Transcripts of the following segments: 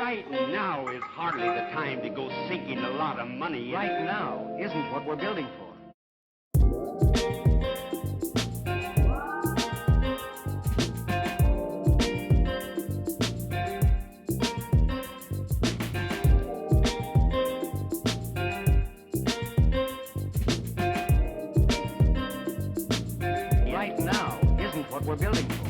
Right now is hardly the time to go sinking a lot of money. Right now isn't what we're building for. Right now isn't what we're building for.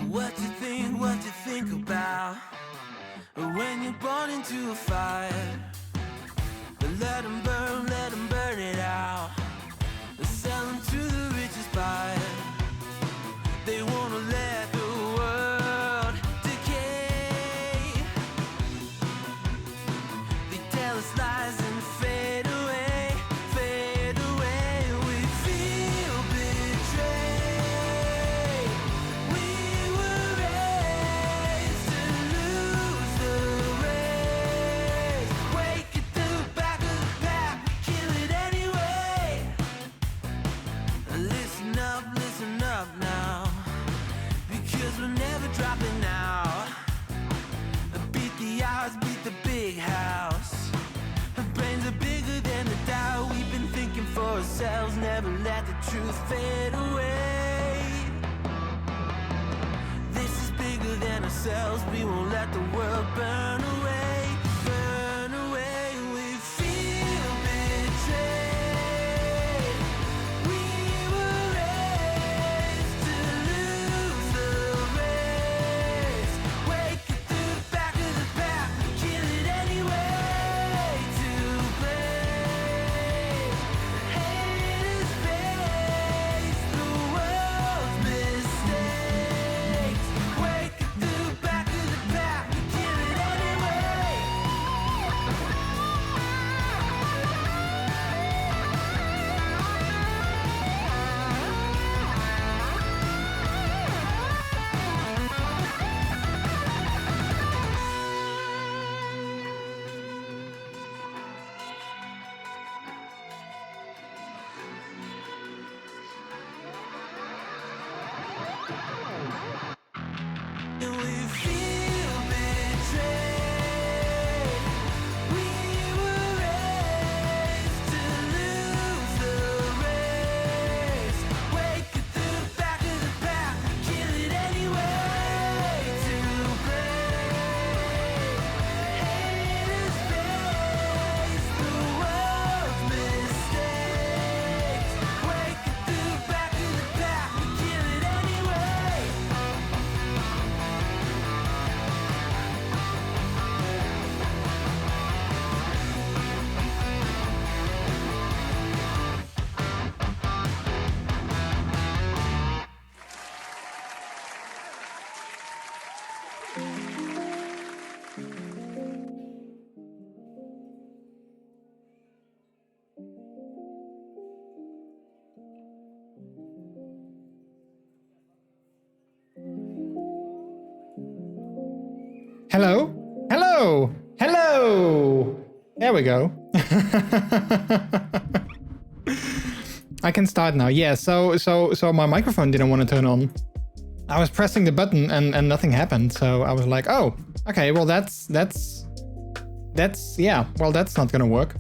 What you think about when you're born into a fire? Let them burn it out. Sell them to the richest buyer. They wanna let the world decay. They tell us lies and fade away, fade away. We feel betrayed. We were raised to lose the race. Wake at the back of the pack. truth fade away. This is bigger than ourselves. We won't let the world burn away. Burn away. We feel betrayed. We were raised to lose the race. Wake it through the back of the pack. Kill it anyway. To blame. Haters face the world's mistakes. Wake it through the back of the pack. Kill it anyway. And we feel betrayed. We were raised to lose the race. Wake it through the back of the pack. Kill it anyway. To blame. Haters face the world's mistakes. Wake it through the back of the pack. Kill it anyway. Hello? Hello? Hello? There we go. I can start now. Yeah, so my microphone didn't want to turn on. I was pressing the button and nothing happened. So I was like, oh, okay, well that's yeah, well that's not gonna work.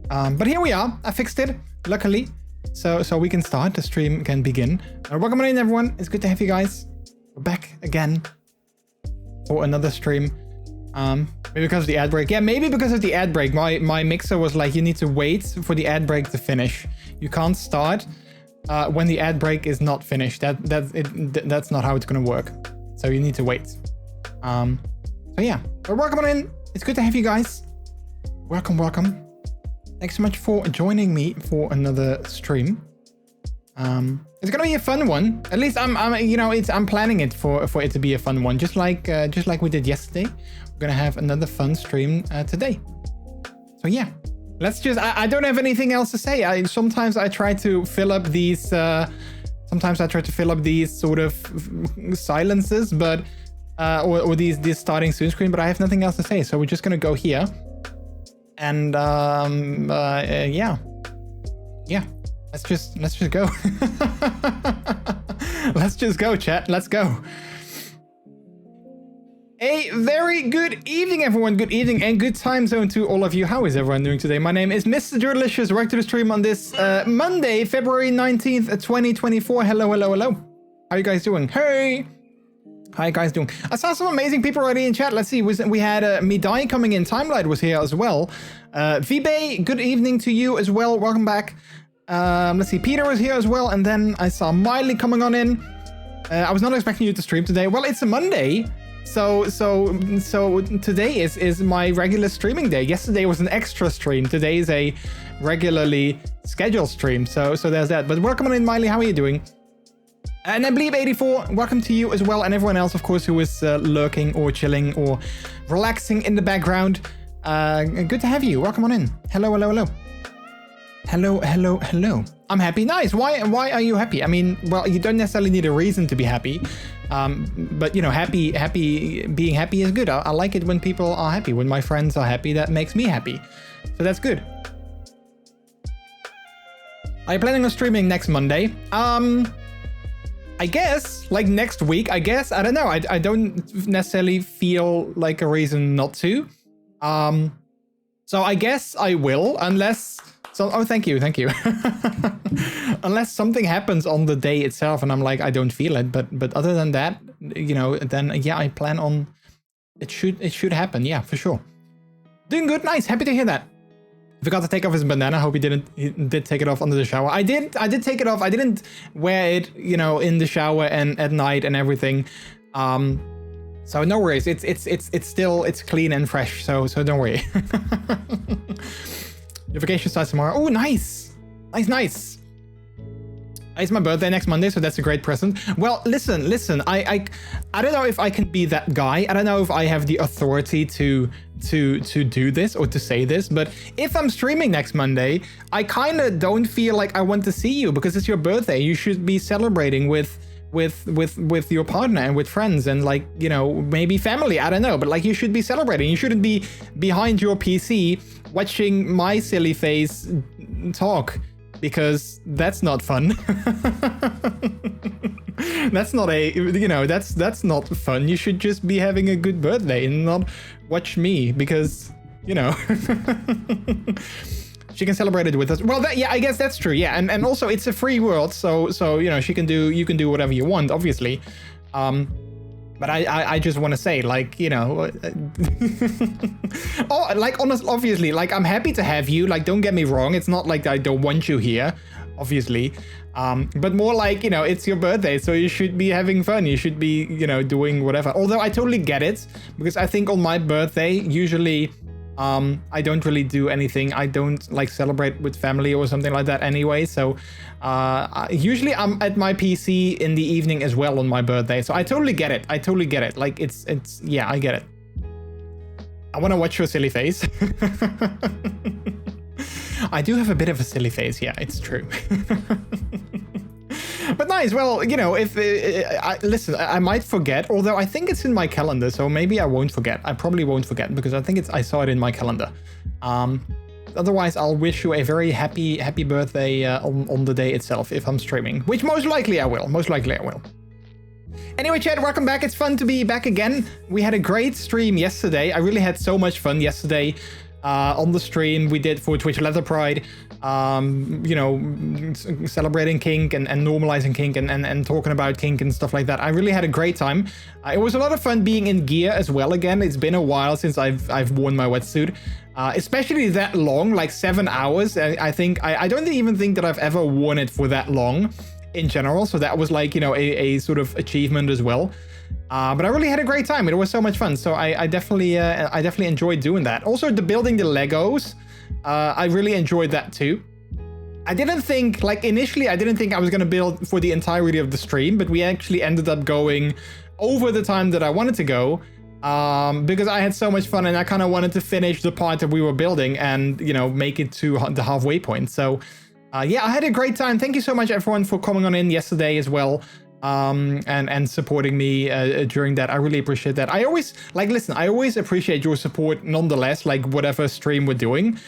But here we are. I fixed it, luckily. So we can start. The stream can begin. Welcome in, everyone. It's good to have you guys. We're back again for another stream. Maybe because of the ad break. Yeah, maybe because of the ad break. My mixer was like, you need to wait for the ad break to finish. You can't start when the ad break is not finished. That's not how it's gonna work. So you need to wait. So yeah, but welcome on in. It's good to have you guys. Welcome. Thanks so much for joining me for another stream. It's gonna be a fun one. At least I'm planning it for it to be a fun one. Just like we did yesterday. We're gonna have another fun stream today. So yeah, let's just. I don't have anything else to say. Sometimes I try to fill up these. Sometimes I try to fill up these sort of silences, but or these starting soon screen. But I have nothing else to say. So we're just gonna go here. And yeah. Let's just go. Let's just go, chat. Let's go. A very good evening, everyone. Good evening and good time zone to all of you. How is everyone doing today? My name is MrJordilicious. Welcome to the stream on this Monday, February 19th, 2024. Hello. How are you guys doing? Hey. How are you guys doing? I saw some amazing people already in chat. Let's see. We had Midai coming in. Timelight was here as well. Vibe, good evening to you as well. Welcome back. Let's see. Peter was here as well. And then I saw Miley coming on in. I was not expecting you to stream today. Well, it's a Monday. So today is my regular streaming day. Yesterday was an extra stream. Today is a regularly scheduled stream. So there's that. But welcome on in, Miley. How are you doing? And I believe 84, welcome to you as well, and everyone else, of course, who is lurking or chilling or relaxing in the background. Good to have you. Welcome on in. Hello. I'm happy. Nice. Why are you happy? I mean, well, you don't necessarily need a reason to be happy, but you know, being happy is good. I like it when people are happy. When my friends are happy, that makes me happy. So that's good. Are you planning on streaming next Monday? I guess, like next week, I guess. I don't know. I don't necessarily feel like a reason not to. So I guess I will, unless So, oh, thank you. Unless something happens on the day itself and I'm like, I don't feel it. But other than that, you know, then yeah, I plan on it should happen. Yeah, for sure. Doing good. Nice. Happy to hear that. Forgot to take off his bandana. Hope he did take it off under the shower. I did take it off. I didn't wear it, you know, in the shower and at night and everything. So no worries. It's still clean and fresh. So don't worry. Your vacation starts tomorrow. Oh, nice. It's my birthday next Monday, so that's a great present. Well, listen. I don't know if I can be that guy. I don't know if I have the authority to do this or to say this, but if I'm streaming next Monday, I kind of don't feel like I want to see you because it's your birthday. You should be celebrating with your partner and with friends and, like, you know, maybe family. I don't know, but like, you should be celebrating. You shouldn't be behind your PC watching my silly face talk, because that's not fun. That's not that's not fun. You should just be having a good birthday and not watch me, because, you know, she can celebrate it with us. Well, yeah, I guess that's true. Yeah, and also it's a free world, so you know, you can do whatever you want, obviously. But I just want to say, like, you know, oh, like, obviously, like, I'm happy to have you. Like, don't get me wrong. It's not like I don't want you here, obviously. But more like, you know, it's your birthday, so you should be having fun. You should be, you know, doing whatever. Although I totally get it, because I think on my birthday, usually, I don't really do anything. I don't, like, celebrate with family or something like that anyway. So usually I'm at my PC in the evening as well on my birthday. So I totally get it. Like, it's yeah, I get it. I want to watch your silly face. I do have a bit of a silly face. Yeah, it's true. But nice. Well, you know, if listen, I might forget, although I think it's in my calendar, so maybe I won't forget. I probably won't forget because I think I saw it in my calendar. Otherwise, I'll wish you a very happy birthday on the day itself if I'm streaming, which most likely I will. Anyway, chat, welcome back. It's fun to be back again. We had a great stream yesterday. I really had so much fun yesterday. On the stream we did for Twitch Leather Pride, you know, celebrating kink and normalizing kink and talking about kink and stuff like that. I really had a great time. It was a lot of fun being in gear as well again. It's been a while since I've worn my wetsuit, especially that long, like 7 hours. I think I don't even think that I've ever worn it for that long in general. So that was, like, you know, a sort of achievement as well. But I really had a great time. It was so much fun. So I definitely enjoyed doing that. Also, building the Legos, I really enjoyed that too. I didn't think, like, initially I didn't think I was going to build for the entirety of the stream, but we actually ended up going over the time that I wanted to go, because I had so much fun and I kind of wanted to finish the part that we were building and, you know, make it to the halfway point. So yeah, I had a great time. Thank you so much, everyone, for coming on in yesterday as well. And supporting me during that. I really appreciate that. I always, like, listen, I always appreciate your support nonetheless, like, whatever stream we're doing.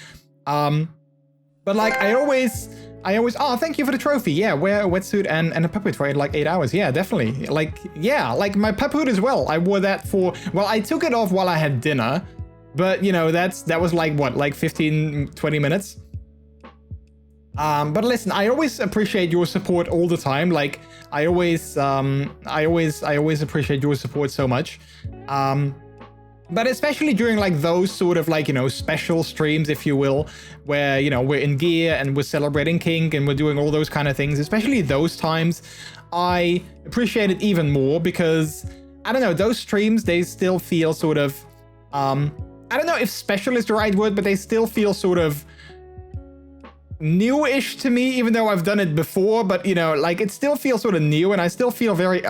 But, like, I always, oh, thank you for the trophy. Yeah, wear a wetsuit and a puppet for like 8 hours. Yeah, definitely. Like, yeah, like my pup hood as well. I wore that for, well, I took it off while I had dinner, but, you know, that was like, what, like 15, 20 minutes? But listen, I always appreciate your support all the time. Like, I always appreciate your support so much. But especially during, like, those sort of, like, you know, special streams, if you will, where, you know, we're in gear and we're celebrating kink and we're doing all those kind of things, especially those times, I appreciate it even more because, I don't know, those streams, they still feel sort of, I don't know if special is the right word, but they still feel sort of newish to me, even though I've done it before. But, you know, like, it still feels sort of new, and I still feel very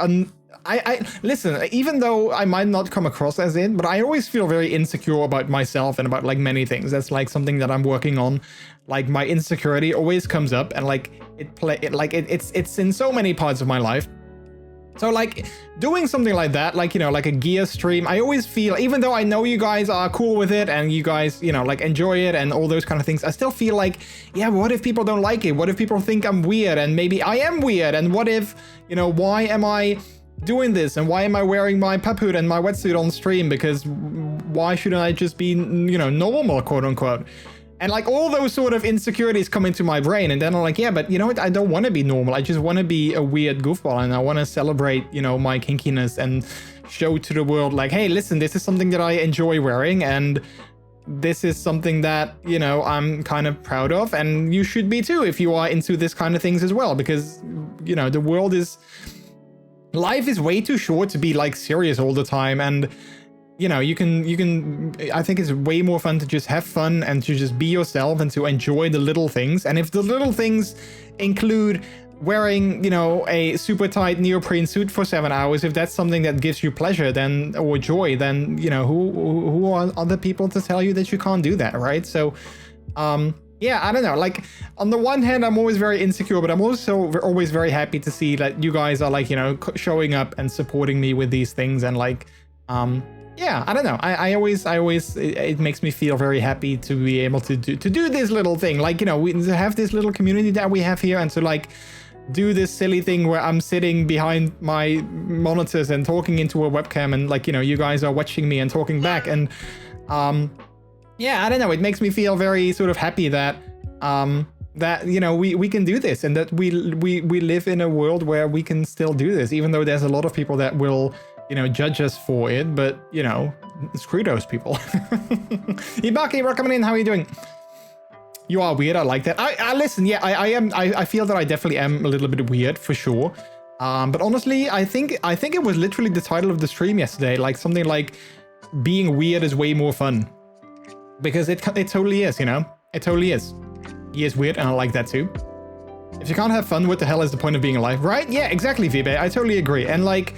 I listen, even though I might not come across as it, but I always feel very insecure about myself and about, like, many things. That's, like, something that I'm working on. Like, my insecurity always comes up, and, like, it's in so many parts of my life. So, like, doing something like that, like, you know, like a gear stream, I always feel, even though I know you guys are cool with it and you guys, you know, like, enjoy it and all those kind of things, I still feel like, yeah, what if people don't like it? What if people think I'm weird? And maybe I am weird. And what if, you know, why am I doing this? And why am I wearing my pup hood and my wetsuit on stream? Because why shouldn't I just be, you know, normal, quote unquote? And like all those sort of insecurities come into my brain, and then I'm like, yeah, but you know what? I don't want to be normal. I just want to be a weird goofball, and I want to celebrate, you know, my kinkiness and show to the world like, hey, listen, this is something that I enjoy wearing, and this is something that, you know, I'm kind of proud of, and you should be too if you are into this kind of things as well, because, you know, life is way too short to be like serious all the time, and you know, you can, I think it's way more fun to just have fun and to just be yourself and to enjoy the little things. And if the little things include wearing, you know, a super tight neoprene suit for 7 hours, if that's something that gives you pleasure then, or joy, then, you know, who are other people to tell you that you can't do that, right? So, yeah, I don't know. Like, on the one hand, I'm always very insecure, but I'm also always very happy to see that you guys are like, you know, showing up and supporting me with these things, and like, yeah, I don't know. I always, it makes me feel very happy to be able to do this little thing. Like, you know, we have this little community that we have here, and to like do this silly thing where I'm sitting behind my monitors and talking into a webcam, and like, you know, you guys are watching me and talking back, and yeah, I don't know. It makes me feel very sort of happy that that, you know, we can do this, and that we live in a world where we can still do this, even though there's a lot of people that will, you know, judge us for it, but, you know, screw those people. Ibaki, welcome in. How are you doing? You are weird. I like that. I listen. Yeah, I am. I feel that I definitely am a little bit weird for sure. But honestly, I think it was literally the title of the stream yesterday, like something like being weird is way more fun, because it totally is. You know, it totally is. He is weird, and I like that too. If you can't have fun, what the hell is the point of being alive, right? Yeah, exactly, Vibe. I totally agree. And like,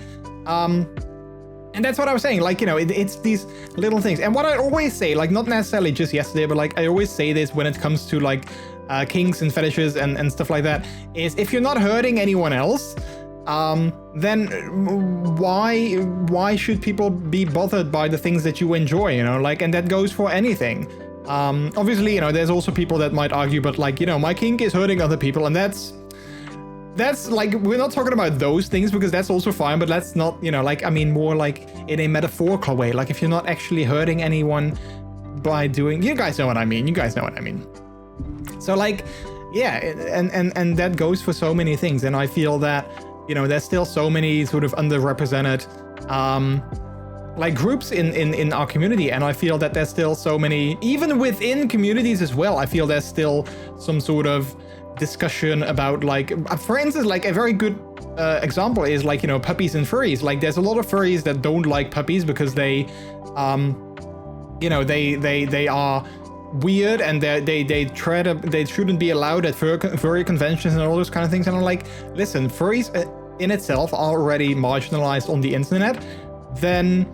and that's what I was saying, like, you know, it's these little things. And what I always say, like, not necessarily just yesterday, but like I always say this when it comes to like kinks and fetishes and stuff like that, is if you're not hurting anyone else, then why should people be bothered by the things that you enjoy, you know, like, and that goes for anything. Obviously, you know, there's also people that might argue, but like, you know, my kink is hurting other people, and that's like, we're not talking about those things, because that's also fine, but that's not, you know, like, I mean, more like in a metaphorical way, like if you're not actually hurting anyone by doing, you guys know what I mean, so like, yeah, and that goes for so many things. And I feel that, you know, there's still so many sort of underrepresented like groups in our community, and I feel that there's still so many, even within communities as well, I feel there's still some sort of discussion about, like, for instance, like a very good example is like, you know, puppies and furries. Like, there's a lot of furries that don't like puppies because they you know, they are weird, and they shouldn't be allowed at furry conventions and all those kind of things. And I'm like, listen, furries in itself are already marginalized on the internet, then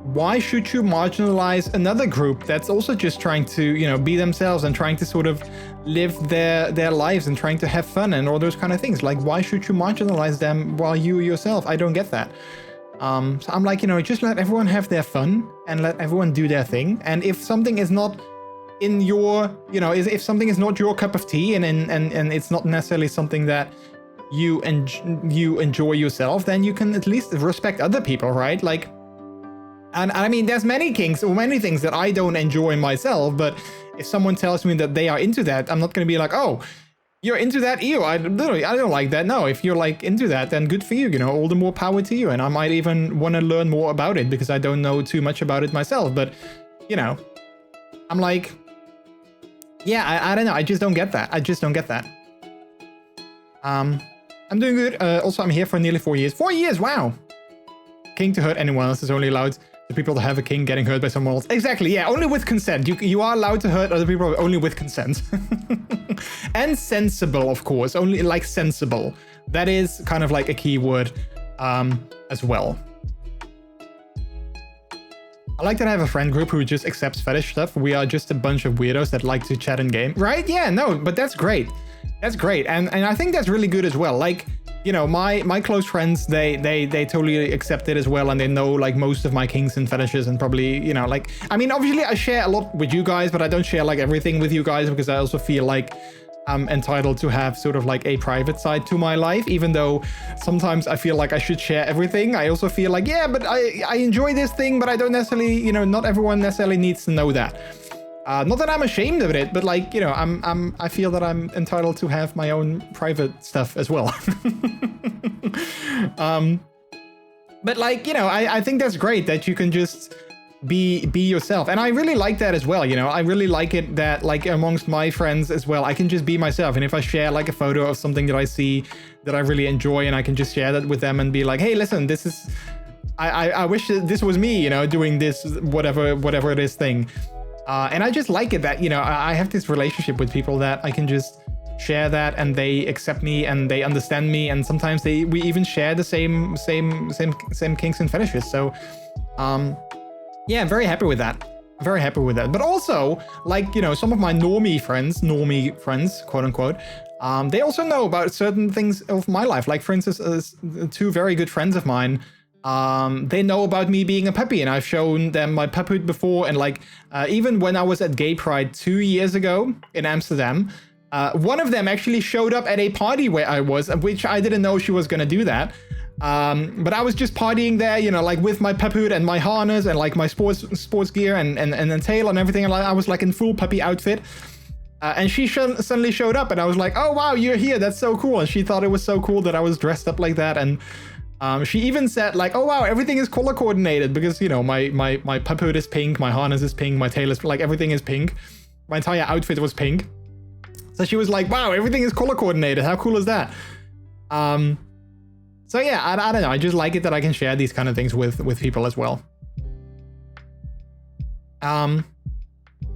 why should you marginalize another group that's also just trying to, you know, be themselves and trying to sort of live their lives and trying to have fun and all those kind of things? Like, why should you marginalize them while you yourself? I don't get that. So I'm like, you know, just let everyone have their fun and let everyone do their thing. And if something is not in your, you know, if something is not your cup of tea, and it's not necessarily something that you enjoy yourself, then you can at least respect other people, right? Like, and I mean, there's many kinks or many things that I don't enjoy myself, but if someone tells me that they are into that, I'm not going to be like, oh, you're into that? Ew, I don't like that. No, if you're like into that, then good for you, you know, all the more power to you. And I might even want to learn more about it because I don't know too much about it myself. But, you know, I'm like, yeah, I don't know. I just don't get that. I'm doing good. Also, I'm here for nearly 4 years. 4 years, wow. Kink to hurt anyone else is only allowed to people that have a kink getting hurt by someone else. Exactly, yeah, only with consent. You are allowed to hurt other people only with consent. And sensible, of course, only like sensible. That is kind of like a key word as well. I like that I have a friend group who just accepts fetish stuff. We are just a bunch of weirdos that like to chat and game. Right? Yeah, no, but that's great. That's great. And I think that's really good as well. Like, you know, my close friends, they totally accept it as well, and they know like most of my kinks and fetishes, and probably, you know, like, I mean, obviously I share a lot with you guys, but I don't share like everything with you guys, because I also feel like I'm entitled to have sort of like a private side to my life, even though sometimes I feel like I should share everything. I also feel like, yeah, but I enjoy this thing, but I don't necessarily, you know, not everyone necessarily needs to know that. Not that I'm ashamed of it, but like, you know, I feel that I'm entitled to have my own private stuff as well. But like, you know, I think that's great that you can just be yourself. And I really like that as well, you know. I really like it that like amongst my friends as well, I can just be myself. And if I share like a photo of something that I see that I really enjoy, and I can just share that with them and be like, hey, listen, this is, I wish that this was me, you know, doing this, whatever it is thing. And I just like it that, you know, I have this relationship with people that I can just share that, and they accept me and they understand me, and sometimes we even share the same kinks and fetishes. So yeah, I'm very happy with that. Very happy with that. But also, like, you know, some of my normie friends, quote unquote, they also know about certain things of my life. Like, for instance, two very good friends of mine, they know about me being a puppy, and I've shown them my puppyhood before. And like, even when I was at Gay Pride 2 years ago in Amsterdam, one of them actually showed up at a party where I was, which I didn't know she was gonna do that. But I was just partying there, you know, like with my puppyhood and my harness and like my sports gear and tail and everything. And I was like in full puppy outfit. And she suddenly showed up, and I was like, oh wow, you're here, that's so cool. And she thought it was so cool that I was dressed up like that. And she even said like, oh wow, everything is color coordinated, because, you know, my puppyhood is pink, my harness is pink, my tail is like, everything is pink. My entire outfit was pink. So she was like, wow, everything is color coordinated. How cool is that? So yeah, I don't know. I just like it that I can share these kind of things with people as well.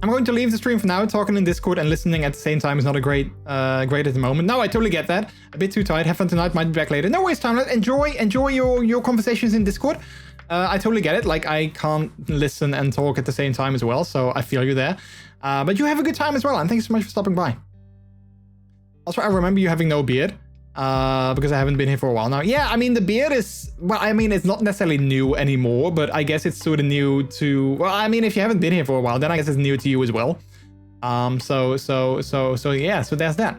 I'm going to leave the stream for now. Talking in Discord and listening at the same time is not a great at the moment. No, I totally get that. A bit too tired. Have fun tonight. Might be back later. No worries, Timelet. Enjoy your conversations in Discord. I totally get it. Like, I can't listen and talk at the same time as well, so I feel you there. But you have a good time as well, and thanks so much for stopping by. Also, I remember you having no beard, because I haven't been here for a while now. Yeah, I mean, the beard is, well, I mean, it's not necessarily new anymore, but I guess it's sort of new to, well, I mean, if you haven't been here for a while, then I guess it's new to you as well. So yeah, so there's that.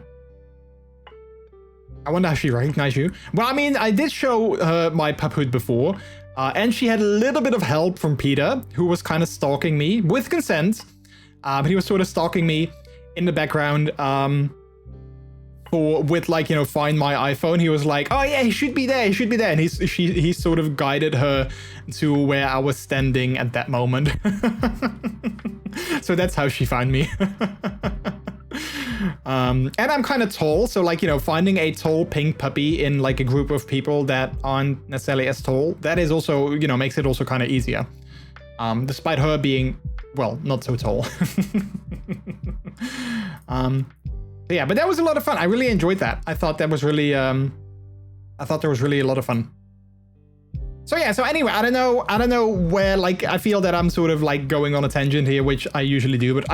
I wonder how she recognized you. Well, I mean, I did show her my puppyhood before, and she had a little bit of help from Peter, who was kind of stalking me with consent, but he was sort of stalking me in the background, with like, you know, Find My iPhone. He was like, oh yeah, he should be there, and he sort of guided her to where I was standing at that moment. So that's how she found me. And I'm kind of tall, so like, you know, finding a tall pink puppy in like a group of people that aren't necessarily as tall, that is also, you know, makes it also kind of easier, despite her being, well, not so tall. Yeah, but that was a lot of fun. I really enjoyed that. I thought that was really, there was really a lot of fun. So yeah, so anyway, I don't know where, like, I feel that I'm sort of like going on a tangent here, which I usually do, but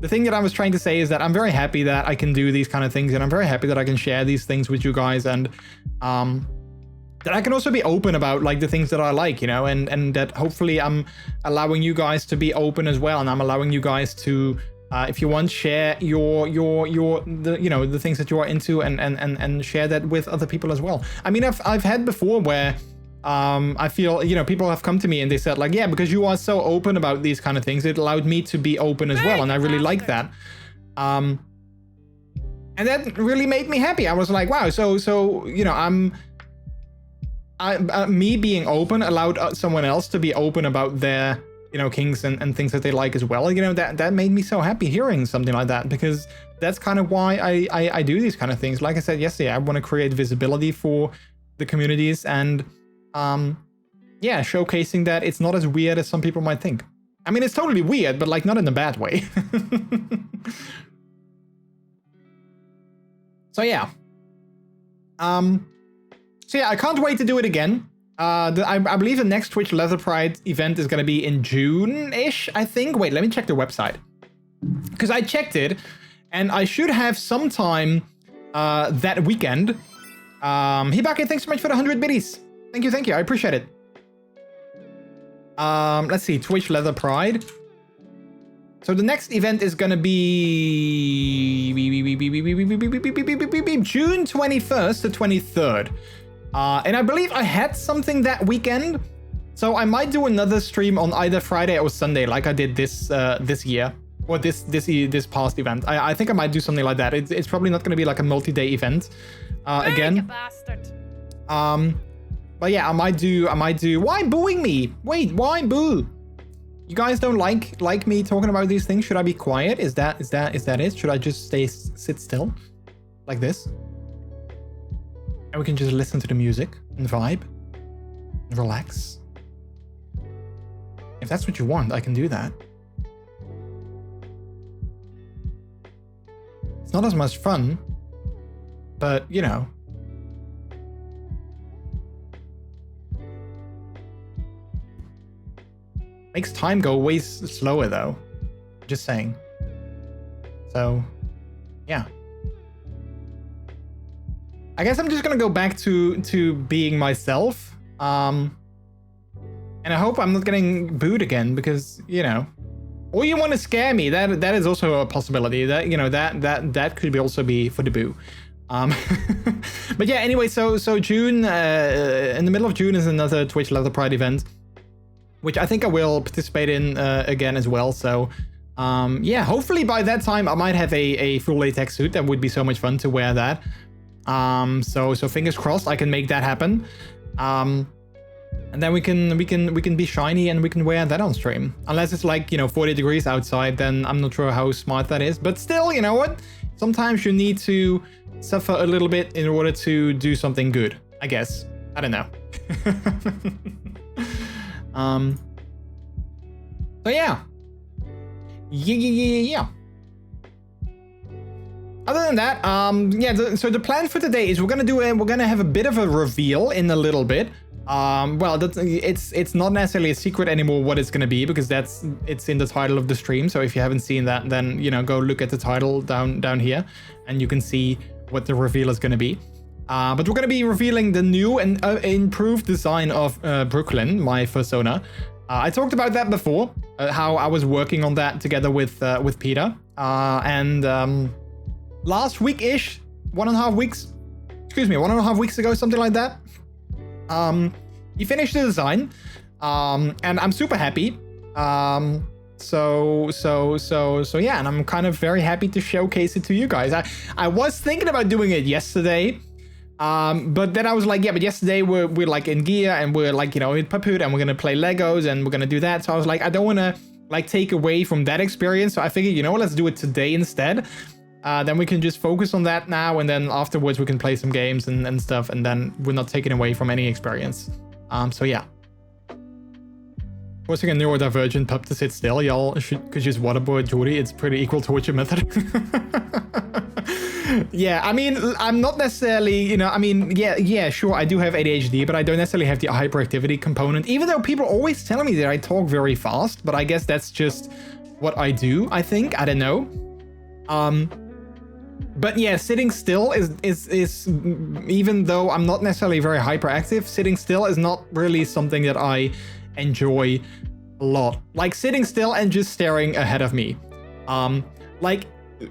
the thing that I was trying to say is that I'm very happy that I can do these kind of things, and I'm very happy that I can share these things with you guys, and that I can also be open about like the things that I like, you know, and that hopefully I'm allowing you guys to be open as well, and I'm allowing you guys to, if you want, share the things that you are into, and share that with other people as well. I mean, I've had before where I feel, you know, people have come to me and they said like, yeah, because you are so open about these kind of things, it allowed me to be open as well, and I really like that. And that really made me happy. I was like, wow, so you know, me being open allowed someone else to be open about their, you know, kinks and things that they like as well. You know, that made me so happy hearing something like that, because that's kind of why I do these kind of things. Like I said yesterday, I want to create visibility for the communities, and yeah, showcasing that it's not as weird as some people might think. I mean, it's totally weird, but like not in a bad way. So yeah. So yeah, I can't wait to do it again. I believe the next Twitch Leather Pride event is going to be in June-ish, I think. Wait, let me check the website. Because I checked it, and I should have some time that weekend. Hibake, thanks so much for the 100 biddies. Thank you, I appreciate it. Let's see, Twitch Leather Pride. So the next event is going to be June 21st to 23rd. And I believe I had something that weekend, so I might do another stream on either Friday or Sunday, like I did this year. or this past event. I think I might do something like that. It's probably not going to be like a multi-day event again. You bastard. But yeah, I might do. Why booing me? Wait, why boo? You guys don't like me talking about these things? Should I be quiet? Is that it? Should I just sit still like this? And we can just listen to the music and vibe and relax. If that's what you want, I can do that. It's not as much fun, but you know. Makes time go way slower though. Just saying. So, yeah. I guess I'm just gonna go back to being myself. And I hope I'm not getting booed again because, you know. Or you want to scare me. That is also a possibility. That, you know, that could also be for the boo. But yeah, anyway, so June, in the middle of June is another Twitch Leather Pride event, which I think I will participate in again as well. So yeah, hopefully by that time I might have a full latex suit. That would be so much fun to wear that. So fingers crossed I can make that happen. And then we can be shiny and we can wear that on stream. Unless it's like, you know, 40 degrees outside, then I'm not sure how smart that is. But still, you know what? Sometimes you need to suffer a little bit in order to do something good, I guess. I don't know. So yeah. Yeah. Other than that, yeah, so the plan for today is we're gonna have a bit of a reveal in a little bit. Well, it's not necessarily a secret anymore what it's gonna be because it's in the title of the stream. So if you haven't seen that, then you know, go look at the title down here, and you can see what the reveal is gonna be. But we're gonna be revealing the new and improved design of Brooklyn, my persona. I talked about that before, how I was working on that together with Peter, and last week-ish, 1.5 weeks ago, something like that. He finished the design, and I'm super happy. So yeah, and I'm kind of very happy to showcase it to you guys. I was thinking about doing it yesterday, but then I was like, yeah, but yesterday we're like in gear and we're like, you know, in Papud and we're gonna play Legos and we're gonna do that. So I was like, I don't want to like take away from that experience. So I figured, you know what, let's do it today instead. Then we can just focus on that now, and then afterwards we can play some games and stuff, and then we're not taking away from any experience. So yeah. Forcing a neurodivergent pup to sit still, y'all could just waterboard Jordy. It's pretty equal torture method. Yeah, I mean, I'm not necessarily, you know, I mean, yeah, sure, I do have ADHD, but I don't necessarily have the hyperactivity component, even though people always tell me that I talk very fast, but I guess that's just what I do, I think. I don't know. But yeah, sitting still is even though I'm not necessarily very hyperactive, sitting still is not really something that I enjoy a lot. Like sitting still and just staring ahead of me. Like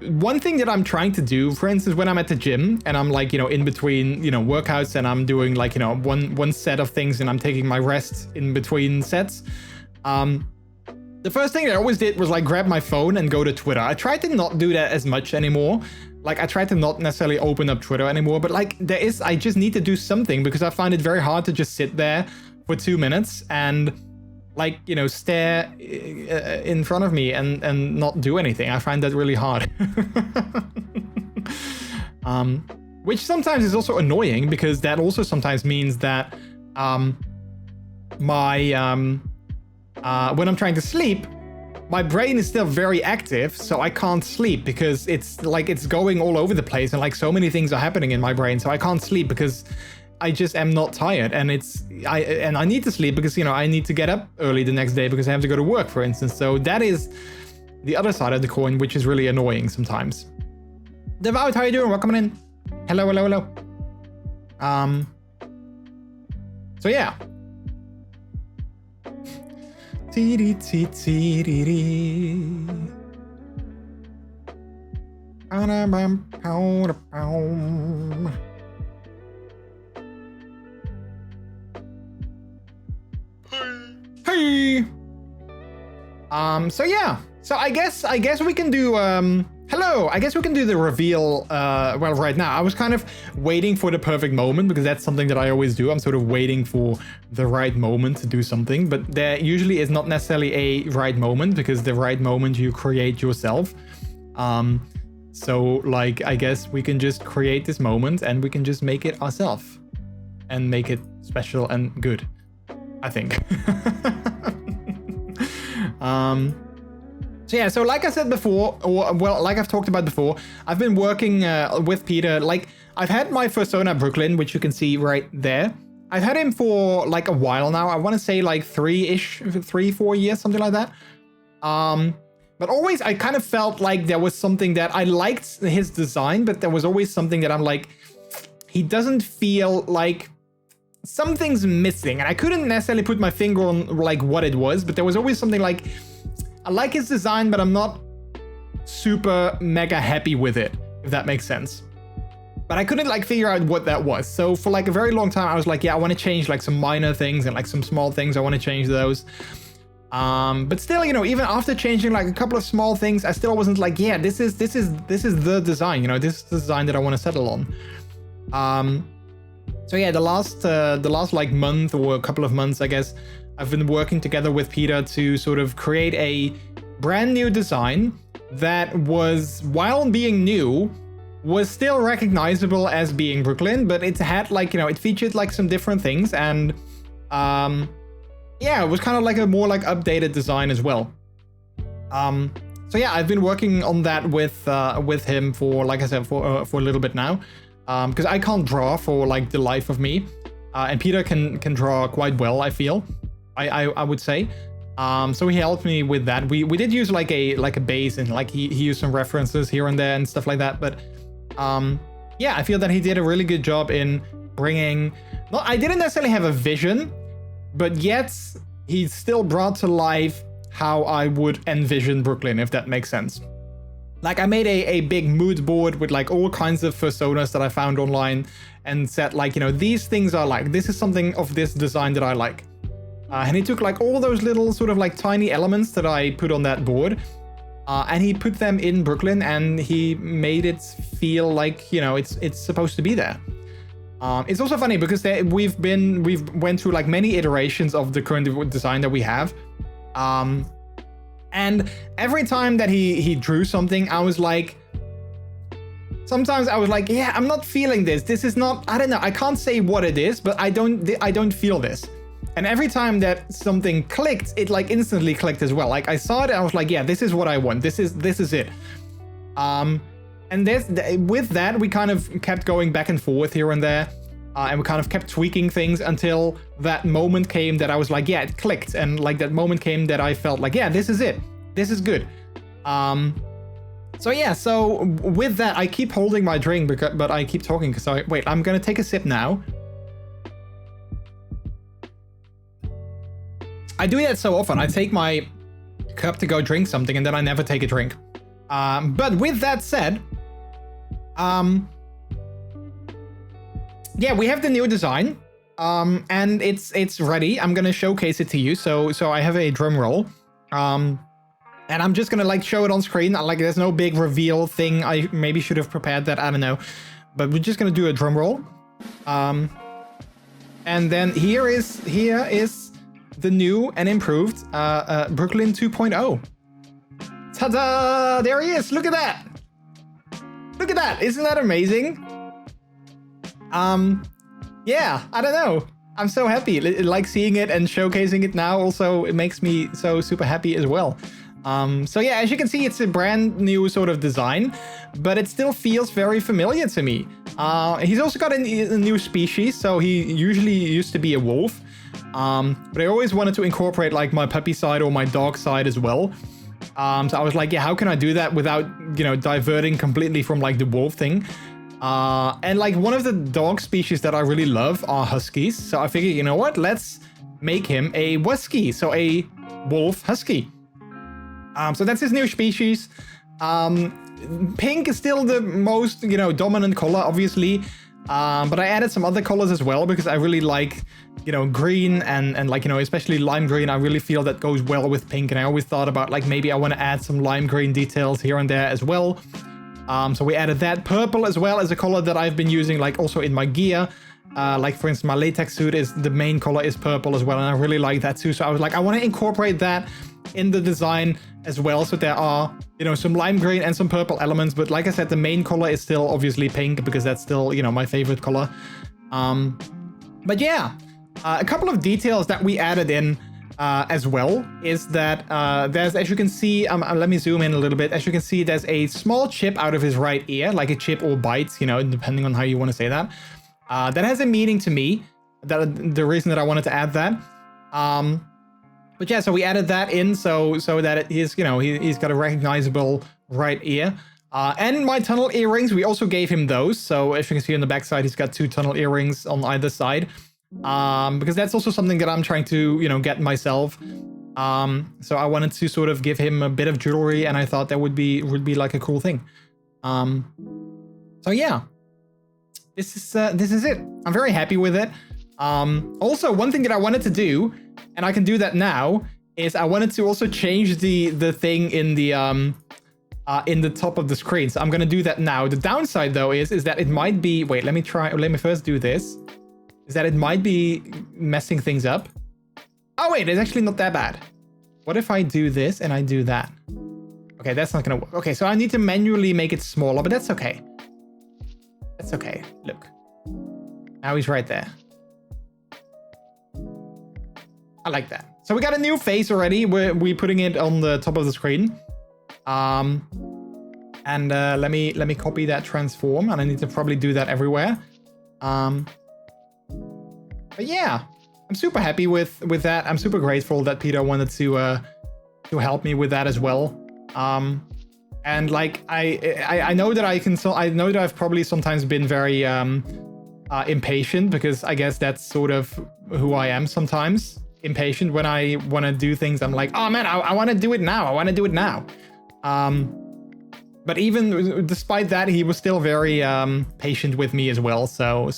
one thing that I'm trying to do, for instance, when I'm at the gym and I'm like, you know, in between, you know, workouts, and I'm doing like, you know, one set of things and I'm taking my rest in between sets. The first thing that I always did was like grab my phone and go to Twitter. I try to not do that as much anymore. Like I try to not necessarily open up Twitter anymore, but like I just need to do something because I find it very hard to just sit there for 2 minutes and like, you know, stare in front of me and not do anything. I find that really hard. Which sometimes is also annoying because that also sometimes means that when I'm trying to sleep, my brain is still very active, so I can't sleep because it's like it's going all over the place and like so many things are happening in my brain, so I can't sleep because I just am not tired, and I need to sleep because, you know, I need to get up early the next day because I have to go to work, for instance. So that is the other side of the coin, which is really annoying sometimes. Devout, how you doing? Welcome in. Hello. So yeah. Hey. So yeah, So I guess we can do hello. I guess we can do the reveal well right now. I was kind of waiting for the perfect moment because that's something that I always do. I'm sort of waiting for the right moment to do something, but there usually is not necessarily a right moment because the right moment you create yourself. So like I guess we can just create this moment and we can just make it ourselves and make it special and good, I think. So yeah, so like I said before, or well, like I've talked about before, I've been working with Peter. Like I've had my persona Brooklyn, which you can see right there. I've had him for like a while now. I want to say like 3-4 years, something like that. But always I kind of felt like there was something that I liked his design, but there was always something that I'm like, he doesn't feel like something's missing. And I couldn't necessarily put my finger on like what it was, but there was always something like, I like his design, but I'm not super mega happy with it, if that makes sense. But I couldn't like figure out what that was. So for like a very long time, I was like, yeah, I want to change like some minor things and like some small things. I want to change those. But still, you know, even after changing like a couple of small things, I still wasn't like, yeah, this is the design, you know, this is the design that I want to settle on. So yeah, the last like month or a couple of months, I guess, I've been working together with Peter to sort of create a brand new design that was, while being new, was still recognizable as being Brooklyn, but it had like, you know, it featured like some different things and yeah, it was kind of like a more like updated design as well. So yeah, I've been working on that with him for, like I said, for a little bit now, because I can't draw for like the life of me, and Peter can draw quite well, I feel. I would say. So he helped me with that. We did use like a base and like he used some references here and there and stuff like that. But yeah, I feel that he did a really good job in bringing. Well, I didn't necessarily have a vision, but yet he still brought to life how I would envision Brooklyn, if that makes sense. Like I made a big mood board with like all kinds of personas that I found online and said like, you know, these things are like, this is something of this design that I like. And he took like all those little sort of like tiny elements that I put on that board and he put them in Brooklyn and he made it feel like, you know, it's supposed to be there. It's also funny because we've went through like many iterations of the current design that we have. And every time that he drew something, I was like, sometimes I was like, yeah, I'm not feeling this. This is not, I don't know. I can't say what it is, but I don't feel this. And every time that something clicked, it like instantly clicked as well. Like I saw it and I was like, yeah, this is what I want. This is it. And with that, we kind of kept going back and forth here and there. And we kind of kept tweaking things until that moment came that I was like, yeah, it clicked. And like that moment came that I felt like, yeah, this is it. This is good. So yeah, so with that, I keep holding my drink, but I keep talking. So wait, I'm going to take a sip now. I do that so often. I take my cup to go drink something and then I never take a drink. But with that said, yeah, we have the new design, and it's ready. I'm gonna showcase it to you. So I have a drum roll, and I'm just gonna like show it on screen. Like there's no big reveal thing. I maybe should have prepared that. I don't know, but we're just gonna do a drum roll. And then here is the new and improved Brooklyn 2.0. Ta-da! There he is. Look at that. Look at that. Isn't that amazing? Yeah, I don't know. I'm so happy. Like seeing it and showcasing it now also, it makes me so super happy as well. So yeah, as you can see, it's a brand new sort of design, but it still feels very familiar to me. He's also got a new species, so he usually used to be a wolf. But I always wanted to incorporate like my puppy side or my dog side as well. So I was like, yeah, how can I do that without, you know, diverting completely from like the wolf thing? And like one of the dog species that I really love are huskies. So I figured, you know what, let's make him a wusky. So a wolf husky. So that's his new species. Pink is still the most, you know, dominant color, obviously. But I added some other colors as well because I really like, you know, green and like, you know, especially lime green. I really feel that goes well with pink. And I always thought about like, maybe I want to add some lime green details here and there as well. So we added that. Purple as well as a color that I've been using like also in my gear. Like for instance, my latex suit is the main color is purple as well. And I really like that too. So I was like, I want to incorporate that in the design as well. So there are, you know, some lime green and some purple elements. But like I said, the main color is still obviously pink because that's still, you know, my favorite color. But yeah, a couple of details that we added in as well is that there's, as you can see, let me zoom in a little bit. As you can see, there's a small chip out of his right ear, like a chip or bite, you know, depending on how you want to say that. That has a meaning to me, that the reason that I wanted to add that. But yeah, so we added that in so that it is, you know, he's got a recognizable right ear. And my tunnel earrings, we also gave him those. So as you can see on the back side, he's got 2 tunnel earrings on either side. Because that's also something that I'm trying to, you know, get myself. So I wanted to sort of give him a bit of jewelry, and I thought that would be like a cool thing. So yeah, this is it. I'm very happy with it. Also, one thing that I wanted to do, and I can do that now, is I wanted to also change the thing in the top of the screen. So I'm gonna do that now. The downside though is that it might be, wait, let me first do this. Is that it might be messing things up. Oh wait, it's actually not that bad. What if I do this and I do that? Okay, that's not gonna work. Okay, so I need to manually make it smaller, but that's okay. That's okay, look. Now he's right there. I like that. So we got a new face already. We're putting it on the top of the screen. And let me copy that transform, and I need to probably do that everywhere. But yeah, I'm super happy with that. I'm super grateful that Peter wanted to help me with that as well. And like I know that I know that I've probably sometimes been very impatient, because I guess that's sort of who I am sometimes. Impatient when I want to do things. I'm like, oh man, I want to do it now. I want to do it now. But even despite that, he was still very patient with me as well. So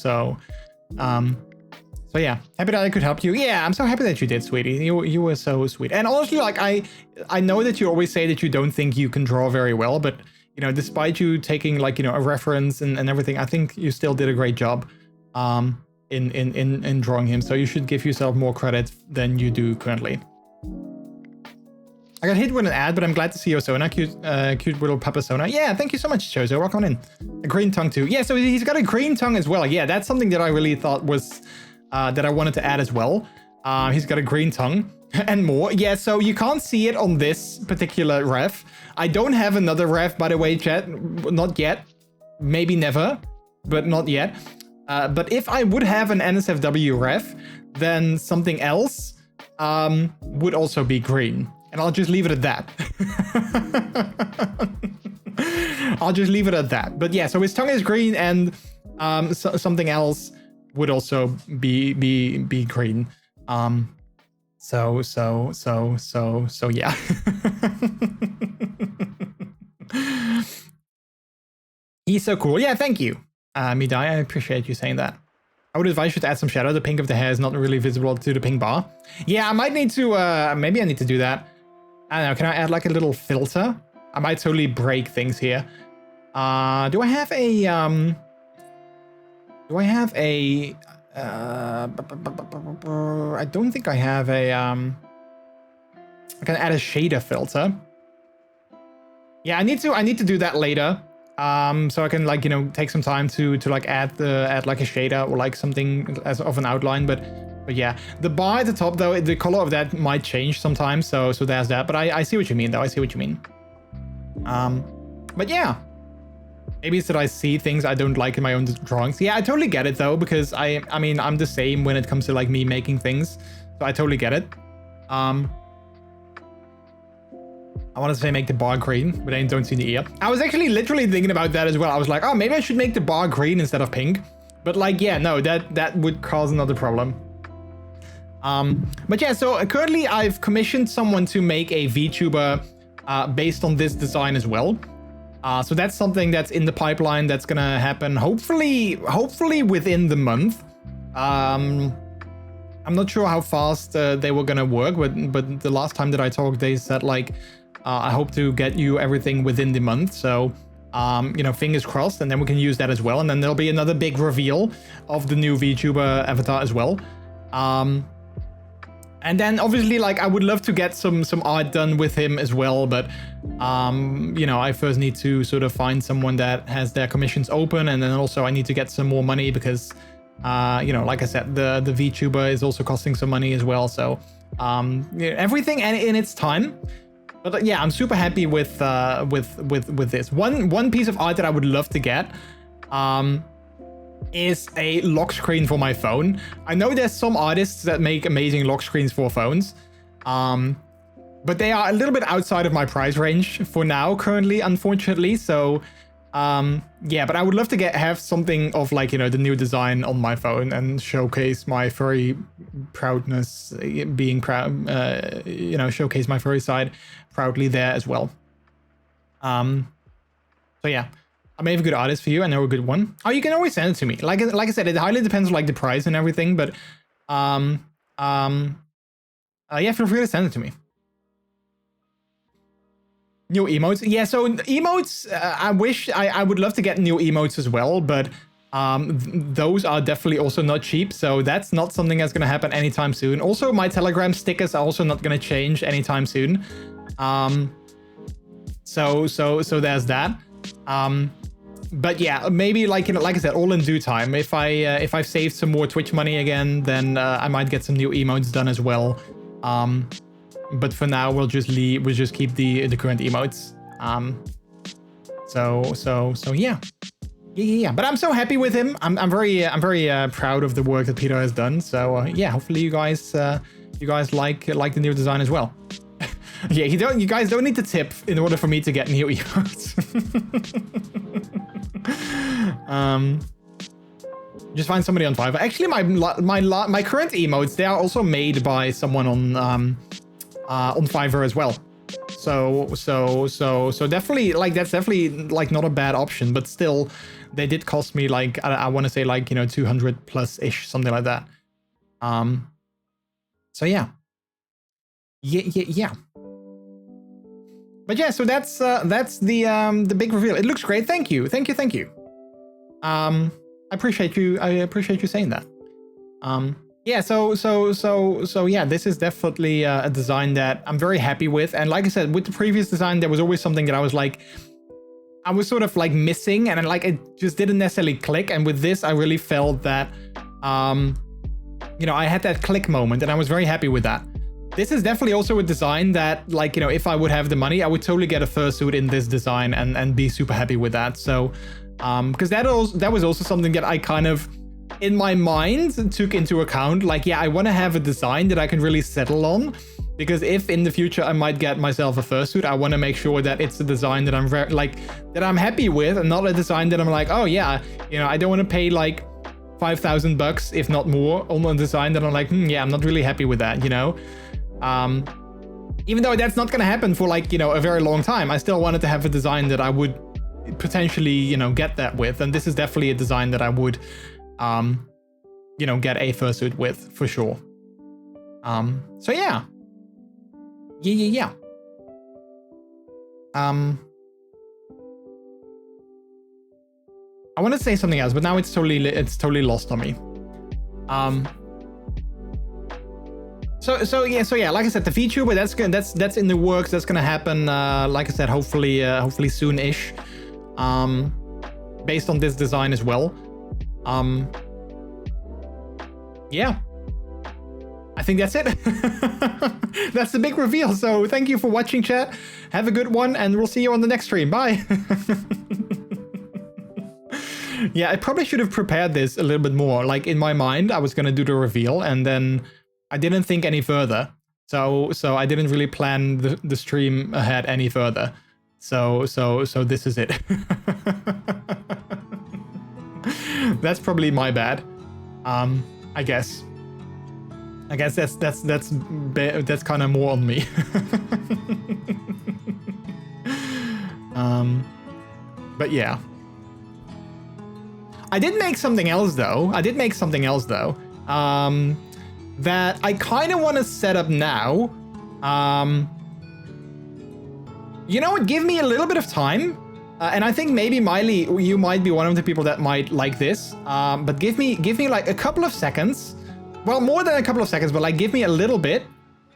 yeah, happy that I could help you. Yeah, I'm so happy that you did, sweetie. You were so sweet. And honestly, like I know that you always say that you don't think you can draw very well, but you know, despite you taking like, you know, a reference and everything, I think you still did a great job in drawing him. So you should give yourself more credit than you do currently. I got hit with an ad, but I'm glad to see your Sona. Cute little Papa Sona. Yeah, thank you so much, Chozo. Welcome in. A green tongue too. Yeah, so he's got a green tongue as well. Yeah, that's something that I really thought was that I wanted to add as well. He's got a green tongue and more. Yeah, so you can't see it on this particular ref. I don't have another ref, by the way, chat. Not yet. Maybe never, but not yet. But if I would have an NSFW ref, then something else would also be green. And I'll just leave it at that. I'll just leave it at that. But yeah, so his tongue is green, and something else would also be green. So yeah. He's so cool. Yeah, thank you, Midai. I appreciate you saying that. I would advise you to add some shadow. The pink of the hair is not really visible to the pink bar. Yeah, I might need to, maybe I need to do that. I don't know, can I add like a little filter? I might totally break things here. Do I have a, I don't think I have a, I can add a shader filter. Yeah, I need to do that later. So I can like, you know, take some time to like add like a shader or like something as of an outline, but yeah, the bar at the top though, the color of that might change sometimes, so there's that. But I see what you mean though. I see what you mean. But yeah, maybe it's that I see things I don't like in my own drawings. Yeah, I totally get it though, because I mean I'm the same when it comes to like me making things, so I totally get it. I wanted to say make the bar green, but I don't see the ear. I was actually literally thinking about that as well. I was like, oh, maybe I should make the bar green instead of pink. But like, yeah, no, that would cause another problem. But yeah, so currently I've commissioned someone to make a VTuber based on this design as well. So that's something that's in the pipeline that's gonna happen hopefully within the month. I'm not sure how fast they were gonna work, but the last time that I talked, they said like, I hope to get you everything within the month. So, you know, fingers crossed, and then we can use that as well. And then there'll be another big reveal of the new VTuber avatar as well. And then obviously, like, I would love to get some art done with him as well, but you know, I first need to sort of find someone that has their commissions open, and then also I need to get some more money because, you know, like I said, the VTuber is also costing some money as well. So everything in its time. But yeah, I'm super happy with this. One piece of art that I would love to get is a lock screen for my phone. I know there's some artists that make amazing lock screens for phones, but they are a little bit outside of my price range for now, currently, unfortunately. So yeah, but I would love to have something of like, you know, the new design on my phone and showcase my furry proudness, being proud, you know, showcase my furry side proudly there as well. So yeah, I may have a good artist for you. I know a good one. Oh, you can always send it to me. Like I said, it highly depends on like the price and everything, but yeah, feel free to send it to me. New emotes. Yeah, so emotes, I would love to get new emotes as well, but those are definitely also not cheap, so that's not something that's gonna happen anytime soon. Also, my Telegram stickers are also not gonna change anytime soon. So there's that. But yeah, maybe like, you know, like I said, all in due time. If I've saved some more Twitch money again, then I might get some new emotes done as well. But for now, we'll just keep the current emotes. So yeah. Yeah. But I'm so happy with him. I'm very proud of the work that Peter has done. So yeah, hopefully you guys like the new design as well. Yeah, you guys don't need to tip in order for me to get new emotes. Just find somebody on Fiverr. Actually, my current emotes, they are also made by someone on Fiverr as well. So definitely, like, that's definitely like not a bad option, but still they did cost me like, I want to say like, you know, 200 plus ish, something like that. So yeah. But yeah, so that's the big reveal. It looks great. Thank you. I appreciate you saying that. Yeah, so yeah, this is definitely a design that I'm very happy with. And like I said, with the previous design, there was always something that I was like, I was sort of like missing, and like it just didn't necessarily click. And with this, I really felt that, you know, I had that click moment, and I was very happy with that. This is definitely also a design that, like, you know, if I would have the money, I would totally get a fursuit in this design and be super happy with that. So, because that was also something that I kind of, in my mind, took into account. Like, yeah, I want to have a design that I can really settle on, because if in the future I might get myself a fursuit, I want to make sure that it's a design that I'm that I'm happy with, and not a design that I'm like, oh yeah, you know, I don't want to pay like $5,000 if not more on a design that I'm like, yeah, I'm not really happy with that, you know. Even though that's not gonna happen for like, you know, a very long time, I still wanted to have a design that I would potentially, you know, get that with. And this is definitely a design that I would, you know, get a fursuit with for sure. So yeah. Yeah. I want to say something else, but now it's totally lost on me. So yeah, like I said, the VTuber, that's in the works. That's gonna happen. Like I said, hopefully soon-ish. Based on this design as well. Yeah, I think that's it. That's the big reveal. So thank you for watching, chat. Have a good one, and we'll see you on the next stream. Bye. Yeah, I probably should have prepared this a little bit more. Like, in my mind, I was gonna do the reveal, and then I didn't think any further. So I didn't really plan the stream ahead any further. So this is it. That's probably my bad. I guess that's kind of more on me. But yeah. I did make something else though. That I kind of want to set up now. You know what? Give me a little bit of time. And I think maybe Miley, you might be one of the people that might like this. But give me like a couple of seconds. Well, more than a couple of seconds, but like give me a little bit.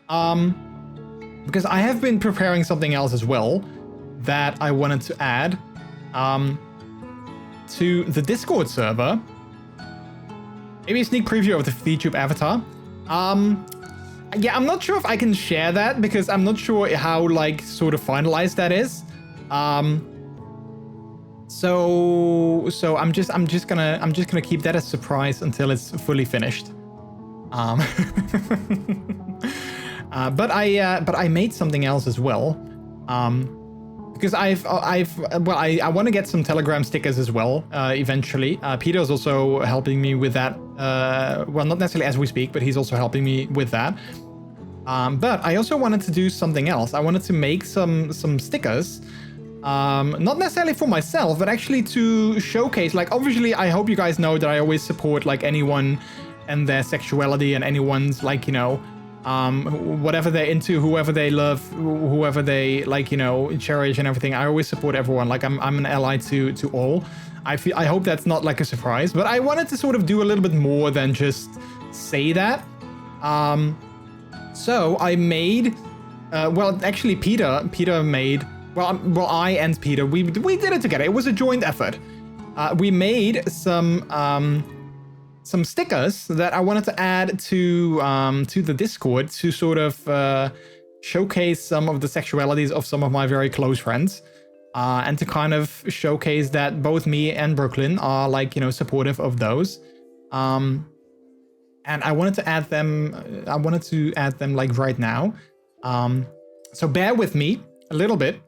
Because I have been preparing something else as well that I wanted to add to the Discord server. Maybe a sneak preview of the VTube avatar. Yeah, I'm not sure if I can share that because I'm not sure how like sort of finalized that is. So I'm just gonna keep that a surprise until it's fully finished. But I made something else as well. Because I want to get some Telegram stickers as well, eventually. Peter's also helping me with that. Well, not necessarily as we speak, but he's also helping me with that. But I also wanted to do something else. I wanted to make some stickers, not necessarily for myself, but actually to showcase, like, obviously, I hope you guys know that I always support, like, anyone and their sexuality and anyone's, like, you know, whatever they're into, whoever they love, whoever they like, you know, cherish and everything. I always support everyone. Like I'm an ally to all. I hope that's not like a surprise, but I wanted to sort of do a little bit more than just say that. So I made, well, actually Peter made, well, I and Peter, we did it together. It was a joint effort. We made some stickers that I wanted to add to the Discord to sort of showcase some of the sexualities of some of my very close friends, and to kind of showcase that both me and Brooklyn are, like, you know, supportive of those. And I wanted to add them. Like right now. So bear with me a little bit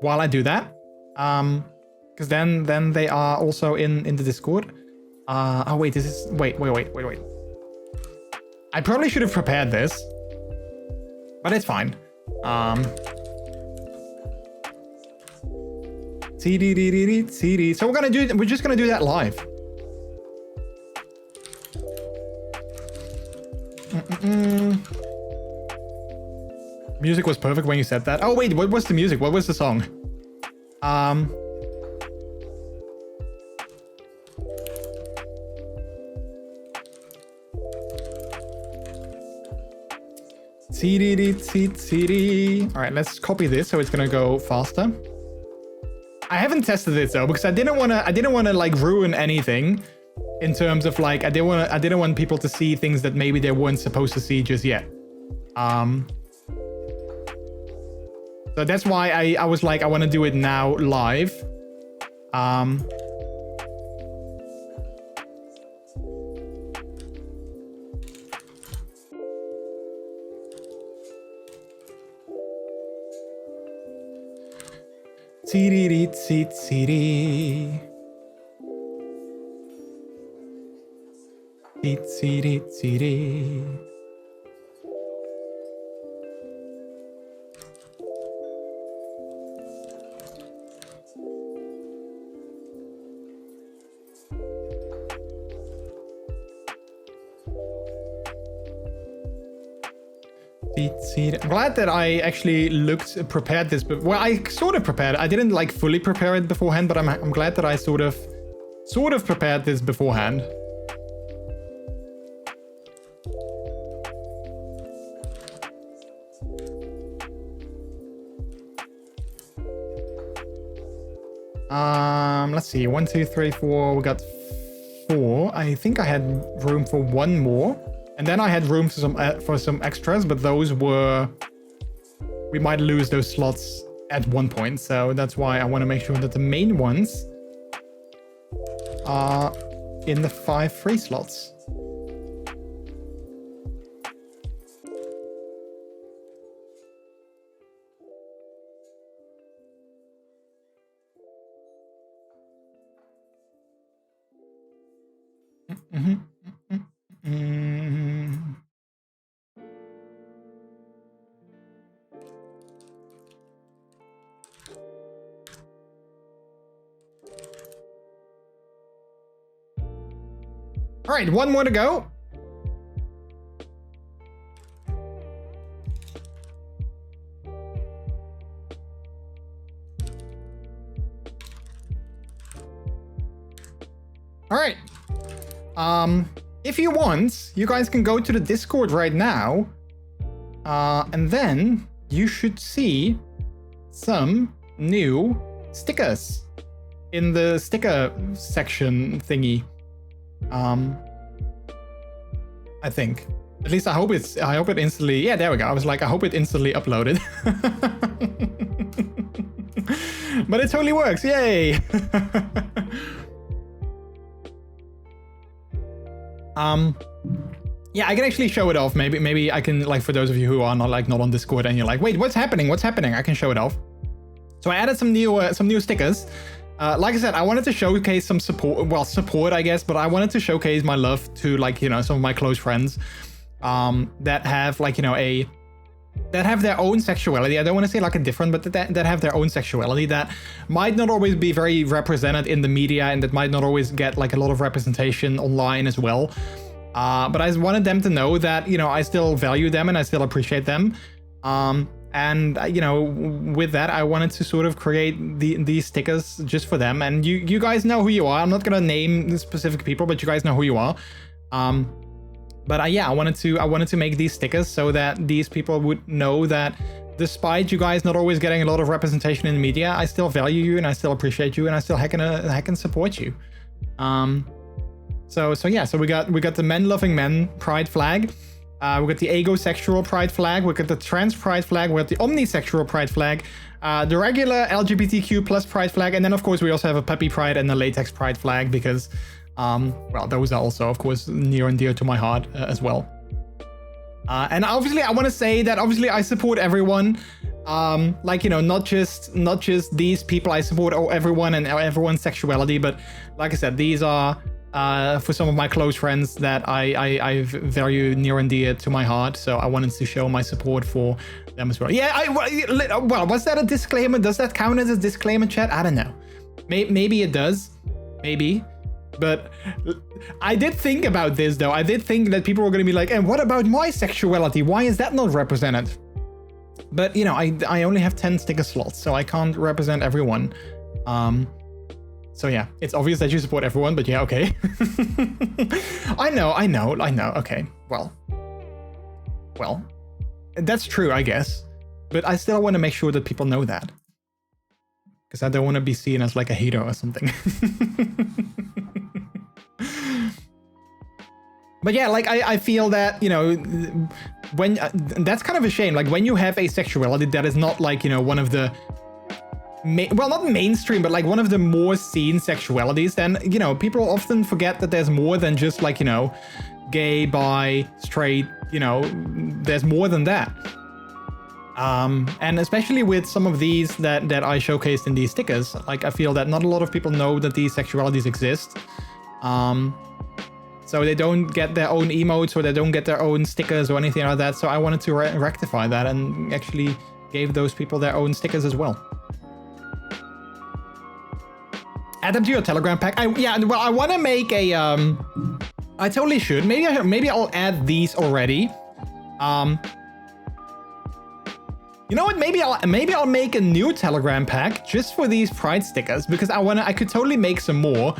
while I do that, because then they are also in the Discord. Oh wait, this is, wait. I probably should have prepared this, but it's fine. CD. So we're just gonna do that live. Music was perfect when you said that. Oh wait, what was the music? What was the song? CD. All right, let's copy this so it's gonna go faster. I haven't tested it though because I didn't want to like ruin anything in terms of like I didn't want people to see things that maybe they weren't supposed to see just yet. So that's why I was like, I want to do it now live. CD. I'm glad that I actually prepared this, but well, I sort of prepared. I didn't like fully prepare it beforehand, but I'm glad that I sort of prepared this beforehand. Let's see. 1, 2, 3, 4. We got 4. I think I had room for one more. And then I had room for some extras, but those were... We might lose those slots at one point, so that's why I want to make sure that the main ones are in the 5 free slots. All right, one more to go. All right. If you want, you guys can go to the Discord right now. And then you should see some new stickers in the sticker section thingy. I think. At least I hope it instantly. Yeah, there we go. I was like, I hope it instantly uploaded. But it totally works. Yay. Yeah, I can actually show it off. Maybe I can, like, for those of you who are not on Discord and you're like, wait, what's happening? What's happening? I can show it off. So I added some new stickers. Like I said, I wanted to showcase some support, I guess, but I wanted to showcase my love to, like, you know, some of my close friends that have, like, you know, that have their own sexuality. I don't want to say like a different, but that have their own sexuality that might not always be very represented in the media and that might not always get like a lot of representation online as well. But I wanted them to know that, you know, I still value them and I still appreciate them. And, you know, with that, I wanted to sort of create these stickers just for them. And you guys know who you are. I'm not going to name the specific people, but you guys know who you are. But yeah, I wanted to make these stickers so that these people would know that despite you guys not always getting a lot of representation in the media, I still value you and I still appreciate you and I still heck and support you. So yeah, so we got the men loving men pride flag. We got the agosexual pride flag. We got the trans pride flag. We got the omnisexual pride flag. The regular LGBTQ plus pride flag, and then of course we also have a puppy pride and the latex pride flag because, well, those are also of course near and dear to my heart as well. And obviously I want to say that obviously I support everyone. Like, you know, not just these people. I support everyone and everyone's sexuality, but like I said, these are for some of my close friends that I value near and dear to my heart. So I wanted to show my support for them as well. Yeah, well, was that a disclaimer? Does that count as a disclaimer, chat? I don't know. Maybe it does. Maybe. But I did think about this, though. I did think that people were going to be like, and what about my sexuality? Why is that not represented? But, you know, I only have 10 sticker slots, so I can't represent everyone. So yeah, it's obvious that you support everyone, but yeah, okay. I know. Okay, well, that's true, I guess. But I still want to make sure that people know that. Because I don't want to be seen as like a hater or something. But yeah, like I feel that, you know, when that's kind of a shame. Like when you have a sexuality that is not like, you know, one of the well, not mainstream, but like one of the more seen sexualities, then, you know, people often forget that there's more than just like, you know, gay, bi, straight, you know, there's more than that. And especially with some of these that I showcased in these stickers, like I feel that not a lot of people know that these sexualities exist. So they don't get their own emotes or they don't get their own stickers or anything like that. So I wanted to rectify that and actually gave those people their own stickers as well. Add them to your Telegram pack. Yeah, well, I want to make a, I totally should. Maybe I'll add these already. You know what? Maybe I'll make a new Telegram pack just for these pride stickers because I could totally make some more.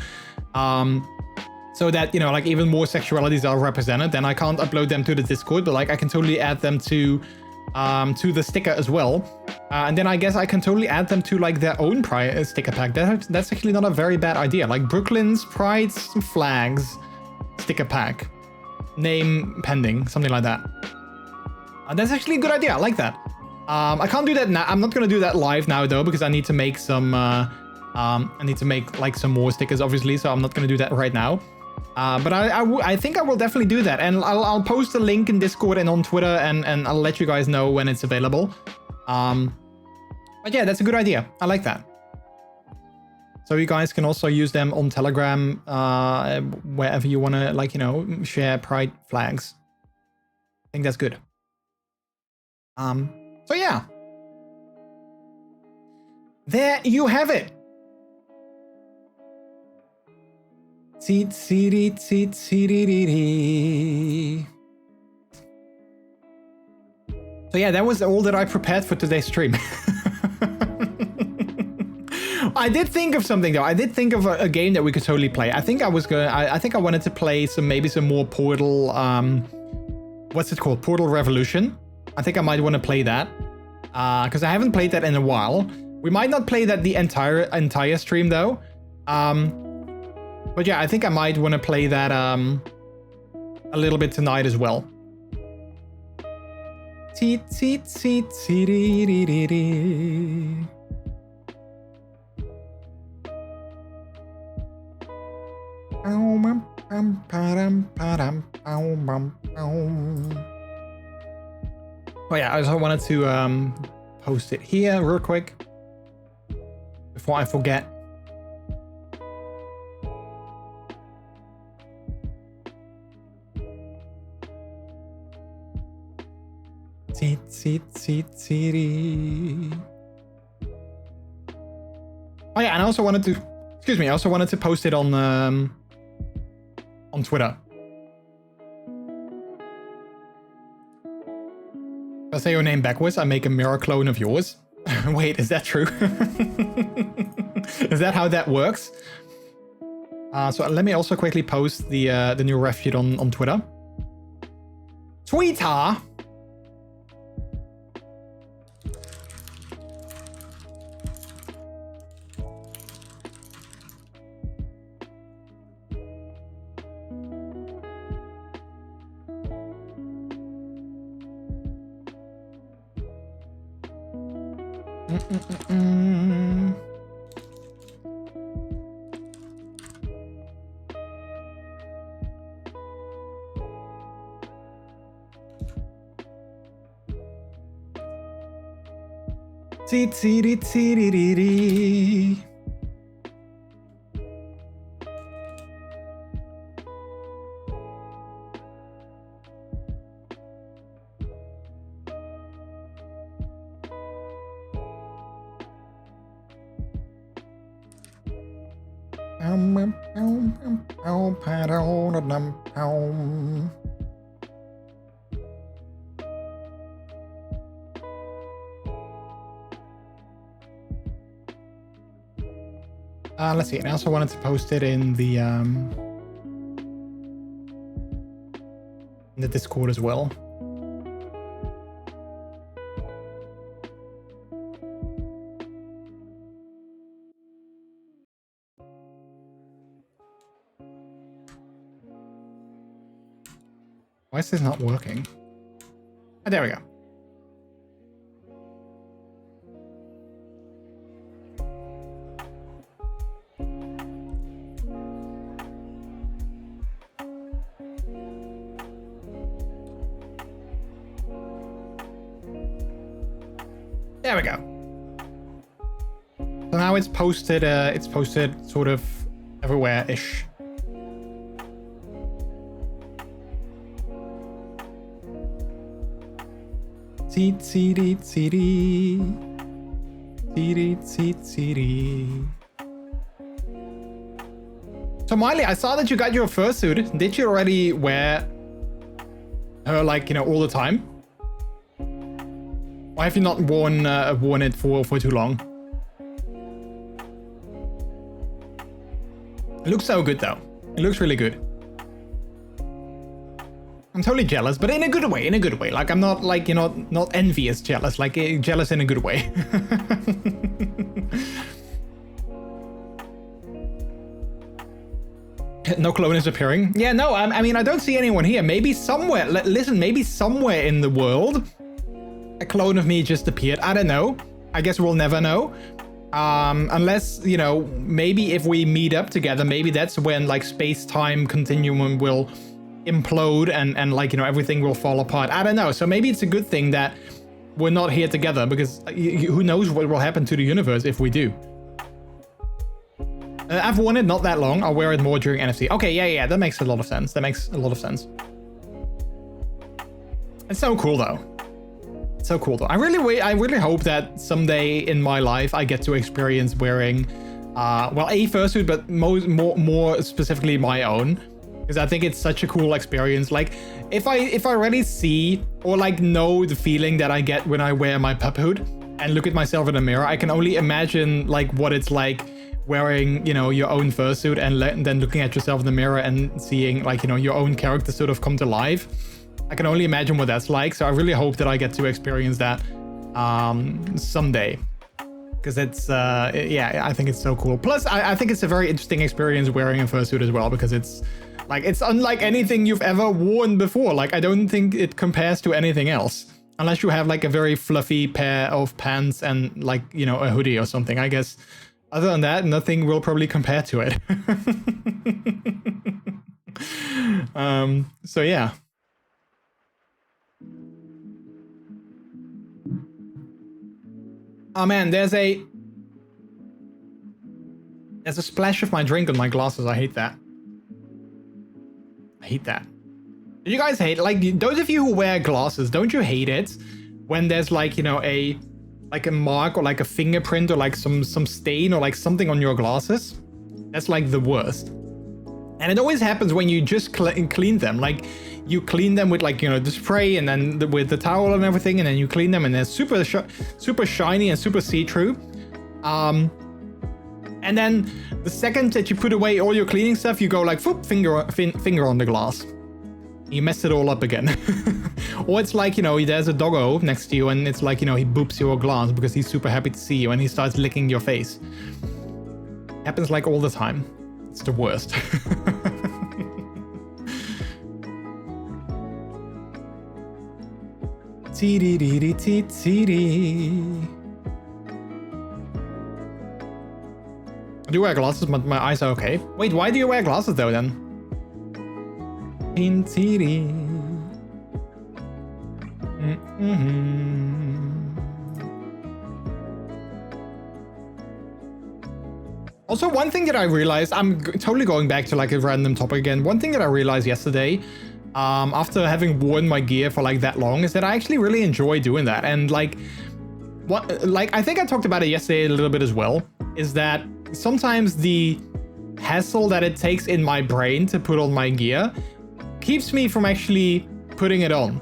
So that, you know, like even more sexualities are represented. Then I can't upload them to the Discord, but like I can totally add them to the sticker as well. And then I guess I can totally add them to like their own pride sticker pack. That's actually not a very bad idea. Like Brooklyn's Pride Flags sticker pack. Name pending, something like that. That's actually a good idea. I like that. I can't do that now. I'm not going to do that live now though, because I need to make some, like some more stickers obviously. So I'm not going to do that right now. But I think I will definitely do that. And I'll post a link in Discord and on Twitter and I'll let you guys know when it's available. But yeah, that's a good idea. I like that. So you guys can also use them on Telegram, wherever you want to, like, you know, share pride flags. I think that's good. So yeah. There you have it. So yeah, that was all that I prepared for today's stream. I did think of something though. I did think of a game that we could totally play. I think I wanted to play maybe some more Portal. What's it called? Portal Revolution. I think I might want to play that because I haven't played that in a while. We might not play that the entire stream though. But yeah, I think I might want to play that a little bit tonight as well. Oh yeah, I also wanted to post it here real quick before I forget. Oh yeah, and I also wanted to, excuse me, I also wanted to post it on Twitter. If I say your name backwards, I make a mirror clone of yours. Wait, is that true? Is that how that works? So let me also quickly post the new ref feed on Twitter. Twitter. Let's see, and I also wanted to post it in the Discord as well. Why is this not working? Oh, there we go. There we go. So now it's posted sort of everywhere-ish. So Miley, I saw that you got your fursuit. Did you already wear her, like, you know, all the time? Why have you not worn it for too long? It looks so good though. It looks really good. I'm totally jealous, but in a good way, Like, I'm not, like, you know, not envious jealous, like jealous in a good way. No clone is appearing. Yeah, no, I mean, I don't see anyone here. Maybe somewhere, listen, maybe somewhere in the world, a clone of me just appeared. I don't know. I guess we'll never know. Unless, you know, maybe if we meet up together, maybe that's when, like, space-time continuum will implode and like, you know, everything will fall apart. I don't know. So maybe it's a good thing that we're not here together, because who knows what will happen to the universe if we do. I've worn it not that long. I'll wear it more during NFC. Okay, yeah, that makes a lot of sense. It's so cool though. I really hope that someday in my life I get to experience wearing well, a fursuit, but more specifically my own, because I think it's such a cool experience. Like, if I really see or like know the feeling that I get when I wear my pup hood and look at myself in the mirror, I can only imagine like what it's like wearing, you know, your own fursuit and then looking at yourself in the mirror and seeing like, you know, your own character sort of come to life. I can only imagine what that's like. So I really hope that I get to experience that someday, because it's yeah, I think it's so cool. Plus I think it's a very interesting experience wearing a fursuit as well, because it's unlike anything you've ever worn before. Like, I don't think it compares to anything else, unless you have like a very fluffy pair of pants and like, you know, a hoodie or something. I guess other than that, nothing will probably compare to it. So yeah. Oh man, there's a splash of my drink on my glasses. I hate that. I hate that. Do you guys hate, like, those of you who wear glasses, don't you hate it when there's like, you know, a mark or like a fingerprint or like some stain or like something on your glasses? That's like the worst. And it always happens when you just clean them. Like, you clean them with like, you know, the spray and then with the towel and everything, and then you clean them and they're super shiny and super see-through. And then the second that you put away all your cleaning stuff, you go like, whoop, finger on the glass. You messed it all up again. Or it's like, you know, there's a doggo next to you and it's like, you know, he boops your glass because he's super happy to see you and he starts licking your face. Happens like all the time. It's the worst. I do wear glasses, but my eyes are okay. Wait, why do you wear glasses though then? Also, one thing that I realized, I'm totally going back to like a random topic again. One thing that I realized yesterday, after having worn my gear for like that long, is that I actually really enjoy doing that. And like, I think I talked about it yesterday a little bit as well, is that sometimes the hassle that it takes in my brain to put on my gear keeps me from actually putting it on.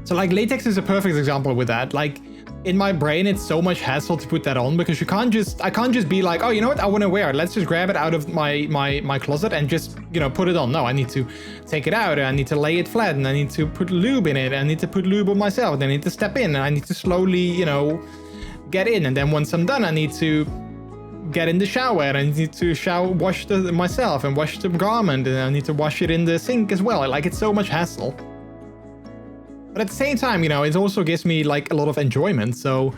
So like latex is a perfect example with that. Like, in my brain, it's so much hassle to put that on because I can't just be like, oh, you know what, I want to wear it. Let's just grab it out of my closet and just, you know, put it on. No, I need to take it out and I need to lay it flat and I need to put lube in it. I need to put lube on myself and I need to step in and I need to slowly, you know, get in. And then once I'm done, I need to get in the shower and I need to wash myself and wash the garment and I need to wash it in the sink as well. Like, it's so much hassle. But at the same time, you know, it also gives me like a lot of enjoyment. So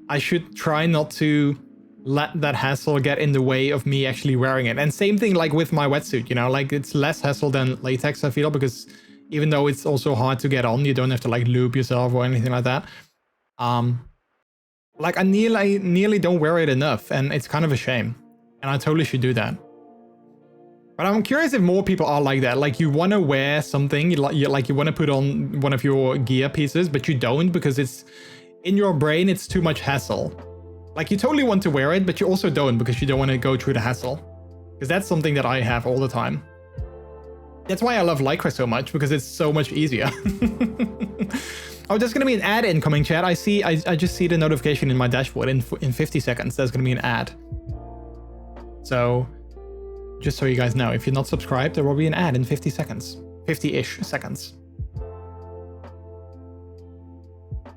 I should try not to let that hassle get in the way of me actually wearing it. And same thing like with my wetsuit, you know, like it's less hassle than latex, I feel, because even though it's also hard to get on, you don't have to like lube yourself or anything like that. Like I nearly don't wear it enough and it's kind of a shame. And I totally should do that. But I'm curious if more people are like that. Like, you want to wear something, you want to put on one of your gear pieces, but you don't because it's in your brain, it's too much hassle. Like, you totally want to wear it, but you also don't because you don't want to go through the hassle. Because that's something that I have all the time. That's why I love Lycra so much, because it's so much easier. Oh, there's going to be an ad incoming, chat. I just see the notification in my dashboard. In 50 seconds, there's going to be an ad. So, just so you guys know, if you're not subscribed, there will be an ad in 50 seconds. 50-ish seconds.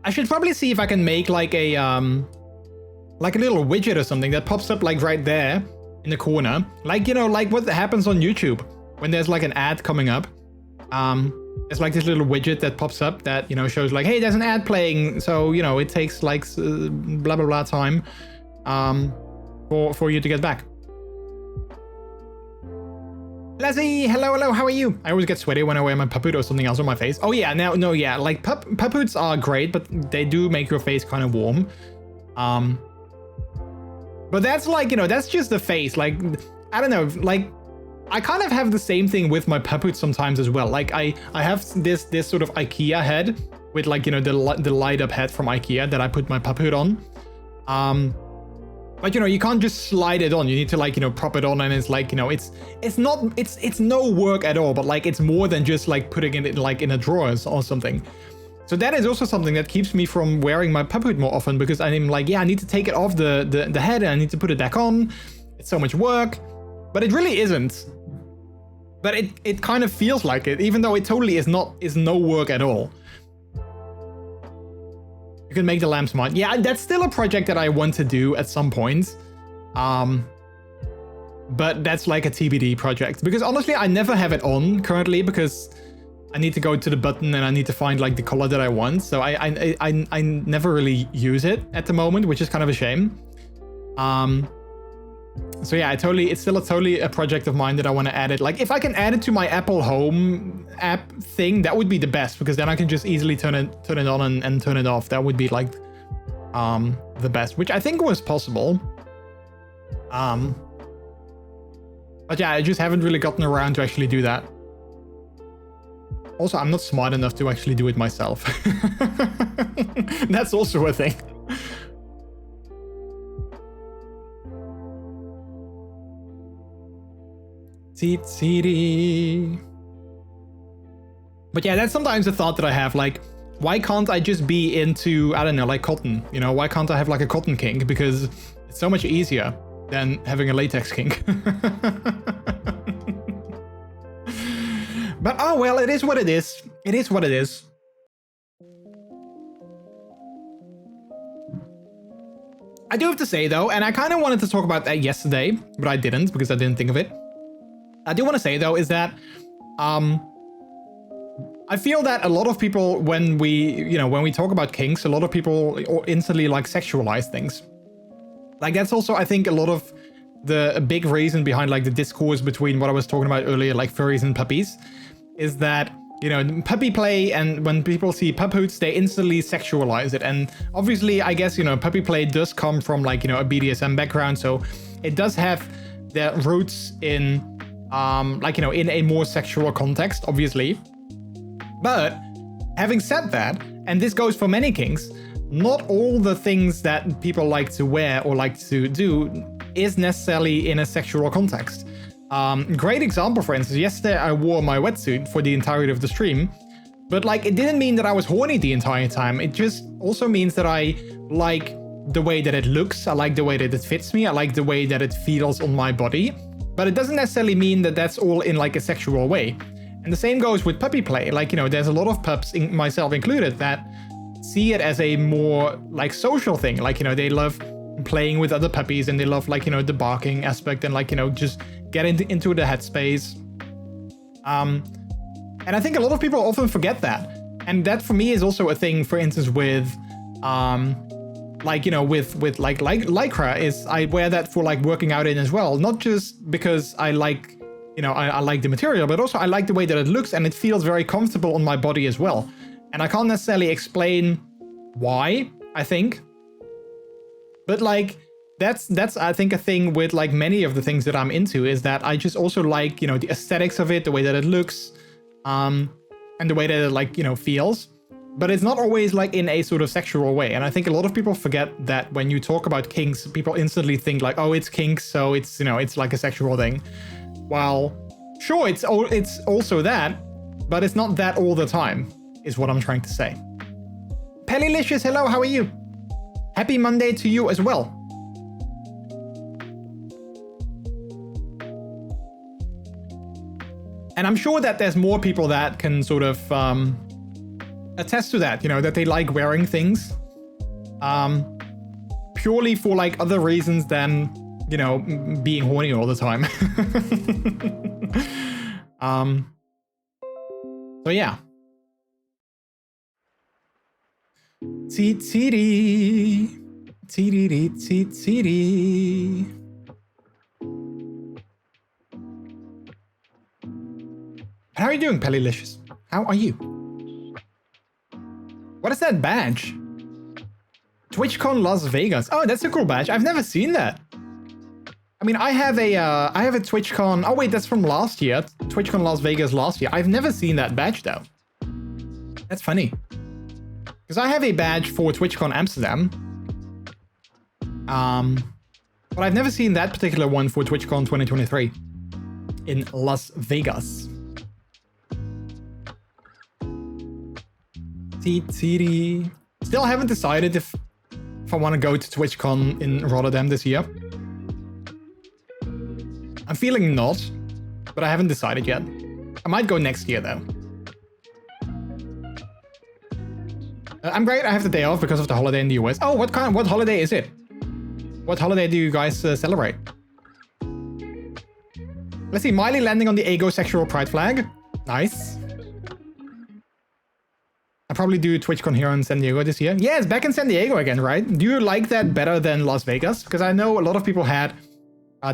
I should probably see if I can make like a little widget or something that pops up like right there in the corner. Like, you know, like what happens on YouTube when there's like an ad coming up. It's like this little widget that pops up that, you know, shows like, hey, there's an ad playing. So, you know, it takes like blah, blah, blah time for you to get back. Leslie, hello, how are you? I always get sweaty when I wear my pup hood or something else on my face. Oh yeah, yeah, like pup hoods are great, but they do make your face kind of warm. But that's like, you know, that's just the face. Like, I don't know, like, I kind of have the same thing with my pup hood sometimes as well. Like, I have this sort of IKEA head with like, you know, the light up head from IKEA that I put my pup hood on. But, you know, you can't just slide it on. You need to, like, you know, prop it on, and it's like, you know, it's no work at all, but like it's more than just like putting it in like in a drawer or something. So that is also something that keeps me from wearing my pup hood more often, because I'm like, yeah, I need to take it off the head and I need to put it back on. It's so much work, but it really isn't. But it kind of feels like it, even though it totally is no work at all. You can make the lamp smart. Yeah, that's still a project that I want to do at some point. But that's like a TBD project, because honestly, I never have it on currently, because I need to go to the button and I need to find like the color that I want. So I never really use it at the moment, which is kind of a shame. So yeah, it's still totally a project of mine that I want to add it. Like if I can add it to my Apple Home app thing, that would be the best, because then I can just easily turn it on and turn it off. That would be like the best, which I think was possible. But yeah, I just haven't really gotten around to actually do that. Also, I'm not smart enough to actually do it myself. That's also a thing. CD. But yeah, that's sometimes a thought that I have, like, why can't I just be into, I don't know, like cotton? You know, why can't I have like a cotton kink? Because it's so much easier than having a latex kink. But oh well, it is what it is. It is what it is. I do have to say though, and I kind of wanted to talk about that yesterday, but I didn't, because I didn't think of it. I do want to say though is that I feel that a lot of people, when we talk about kinks, a lot of people instantly like sexualize things. Like that's also, I think, a lot of a big reason behind like the discourse between what I was talking about earlier, like furries and puppies, is that, you know, puppy play, and when people see pup hoods, they instantly sexualize it. And obviously, I guess, you know, puppy play does come from like, you know, a BDSM background, so it does have their roots in like, you know, in a more sexual context, obviously. But having said that, and this goes for many kinks, not all the things that people like to wear or like to do is necessarily in a sexual context. Great example, for instance, yesterday I wore my wetsuit for the entirety of the stream, but like it didn't mean that I was horny the entire time. It just also means that I like the way that it looks, I like the way that it fits me, I like the way that it feels on my body, but it doesn't necessarily mean that that's all in like a sexual way. And the same goes with puppy play. Like, you know, there's a lot of pups, myself included, that see it as a more like social thing. Like, you know, they love playing with other puppies, and they love like, you know, the barking aspect, and like, you know, just get into the headspace. And I think a lot of people often forget that. And that for me is also a thing, for instance, with like, you know, with like Lycra, is I wear that for like working out in as well. Not just because I like, you know, I like the material, but also I like the way that it looks, and it feels very comfortable on my body as well. And I can't necessarily explain why, I think. But like, that's I think a thing with like many of the things that I'm into, is that I just also like, you know, the aesthetics of it, the way that it looks, and the way that it like, you know, feels. But it's not always like in a sort of sexual way. And I think a lot of people forget that when you talk about kinks, people instantly think like, oh, it's kinks, so it's, you know, it's like a sexual thing. Well, sure, it's also that, but it's not that all the time, is what I'm trying to say. Pellylicious, hello, how are you? Happy Monday to you as well. And I'm sure that there's more people that can sort of attest to that, you know, that they like wearing things purely for like other reasons than, you know, being horny all the time. So yeah. T-T-D. T-D-D-T-T-D. How are you doing, Pellylicious? How are you? What is that badge? TwitchCon Las Vegas. Oh, that's a cool badge. I've never seen that. I mean, I have a TwitchCon. Oh wait, that's from last year. TwitchCon Las Vegas last year. I've never seen that badge though. That's funny. Because I have a badge for TwitchCon Amsterdam. But I've never seen that particular one for TwitchCon 2023 in Las Vegas. Still haven't decided if I want to go to TwitchCon in Rotterdam this year. I'm feeling not, but I haven't decided yet. I might go next year though. I'm great, I have the day off because of the holiday in the US. Oh, what holiday is it? What holiday do you guys celebrate? Let's see, Miley landing on the agosexual pride flag. Nice. I'll probably do TwitchCon here in San Diego this year. Yeah, it's back in San Diego again, right? Do you like that better than Las Vegas? Because I know a lot of people had...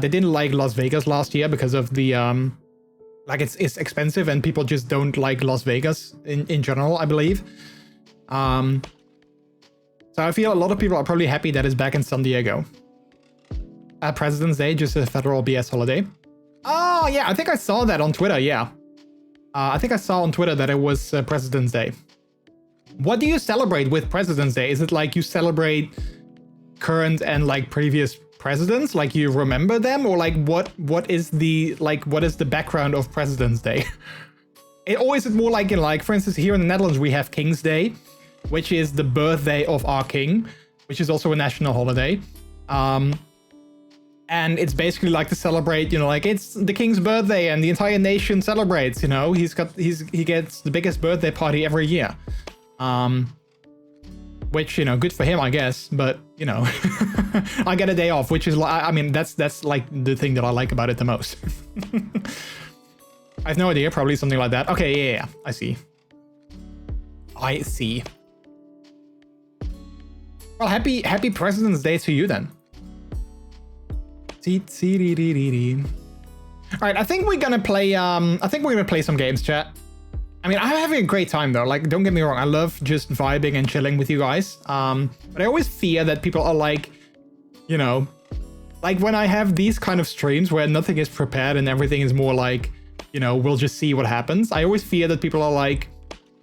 they didn't like Las Vegas last year because of the... like, it's expensive and people just don't like Las Vegas in general, I believe. So I feel a lot of people are probably happy that it's back in San Diego. President's Day, just a federal BS holiday. Oh, yeah, I think I saw that on Twitter, yeah. I think I saw on Twitter that it was President's Day. What do you celebrate with President's Day? Is it like you celebrate current and like previous presidents? Like you remember them? Or like what is the background of President's Day? It always is more like, for instance, here in the Netherlands, we have King's Day, which is the birthday of our king, which is also a national holiday. And it's basically like to celebrate, like it's the king's birthday and the entire nation celebrates, he gets the biggest birthday party every year. Which, good for him, I guess, but, I get a day off, which is like, I mean, that's like the thing that I like about it the most. I have no idea, probably something like that. Okay, yeah, I see. Well, happy President's Day to you then. All right, I think we're gonna play some games, chat. I mean, I'm having a great time though. Like, don't get me wrong, I love just vibing and chilling with you guys. But I always fear that people are like, like when I have these kind of streams where nothing is prepared and everything is more like, we'll just see what happens. I always fear that people are like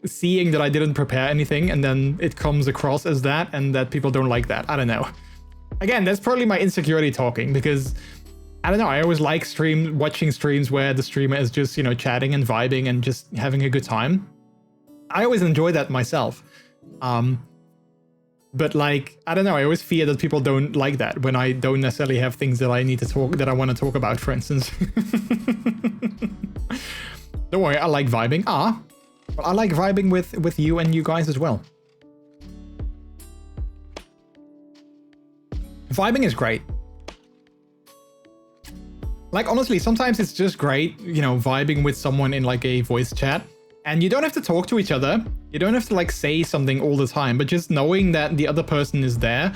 seeing that I didn't prepare anything and then it comes across as that and that people don't like that. I don't know. Again, that's probably my insecurity talking because I don't know. I always like watching streams where the streamer is just, chatting and vibing and just having a good time. I always enjoy that myself. But like, I don't know. I always fear that people don't like that when I don't necessarily have things that I want to talk about, for instance. Don't worry, I like vibing. But I like vibing with you and you guys as well. Vibing is great. Like, honestly, sometimes it's just great, vibing with someone in like a voice chat. And you don't have to talk to each other. You don't have to like say something all the time, but just knowing that the other person is there.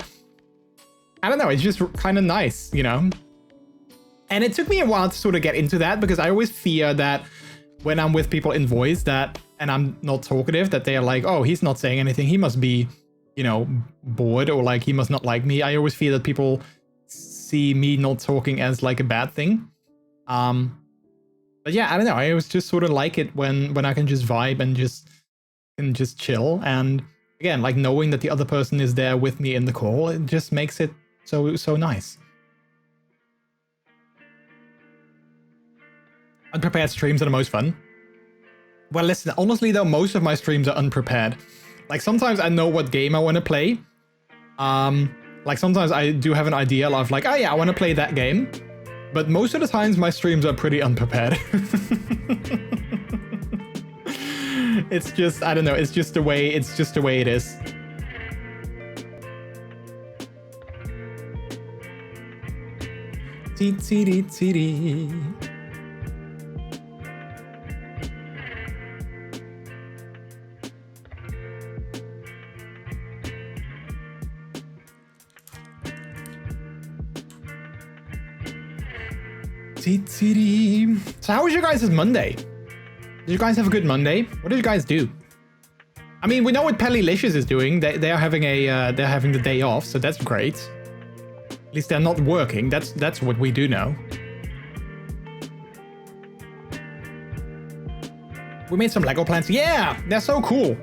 I don't know, it's just kind of nice, And it took me a while to sort of get into that because I always fear that when I'm with people in voice and I'm not talkative, that they are like, oh, he's not saying anything. He must be, bored or like he must not like me. I always fear that people see me not talking as like a bad thing. But yeah, I don't know. I always just sort of like it when I can just vibe and just chill. And again, like knowing that the other person is there with me in the call, it just makes it so nice. Unprepared streams are the most fun. Well, listen, honestly though, most of my streams are unprepared. Like sometimes I know what game I want to play. Like sometimes I do have an idea of like, oh yeah, I want to play that game. But most of the times my streams are pretty unprepared. It's just, I don't know, it's just the way it is. So how was your guys' Monday? Did you guys have a good Monday? What did you guys do? I mean, we know what MrJordilicious is doing. They are having they're having the day off, so that's great. At least they're not working. That's what we do know. We made some Lego plants. Yeah, they're so cool.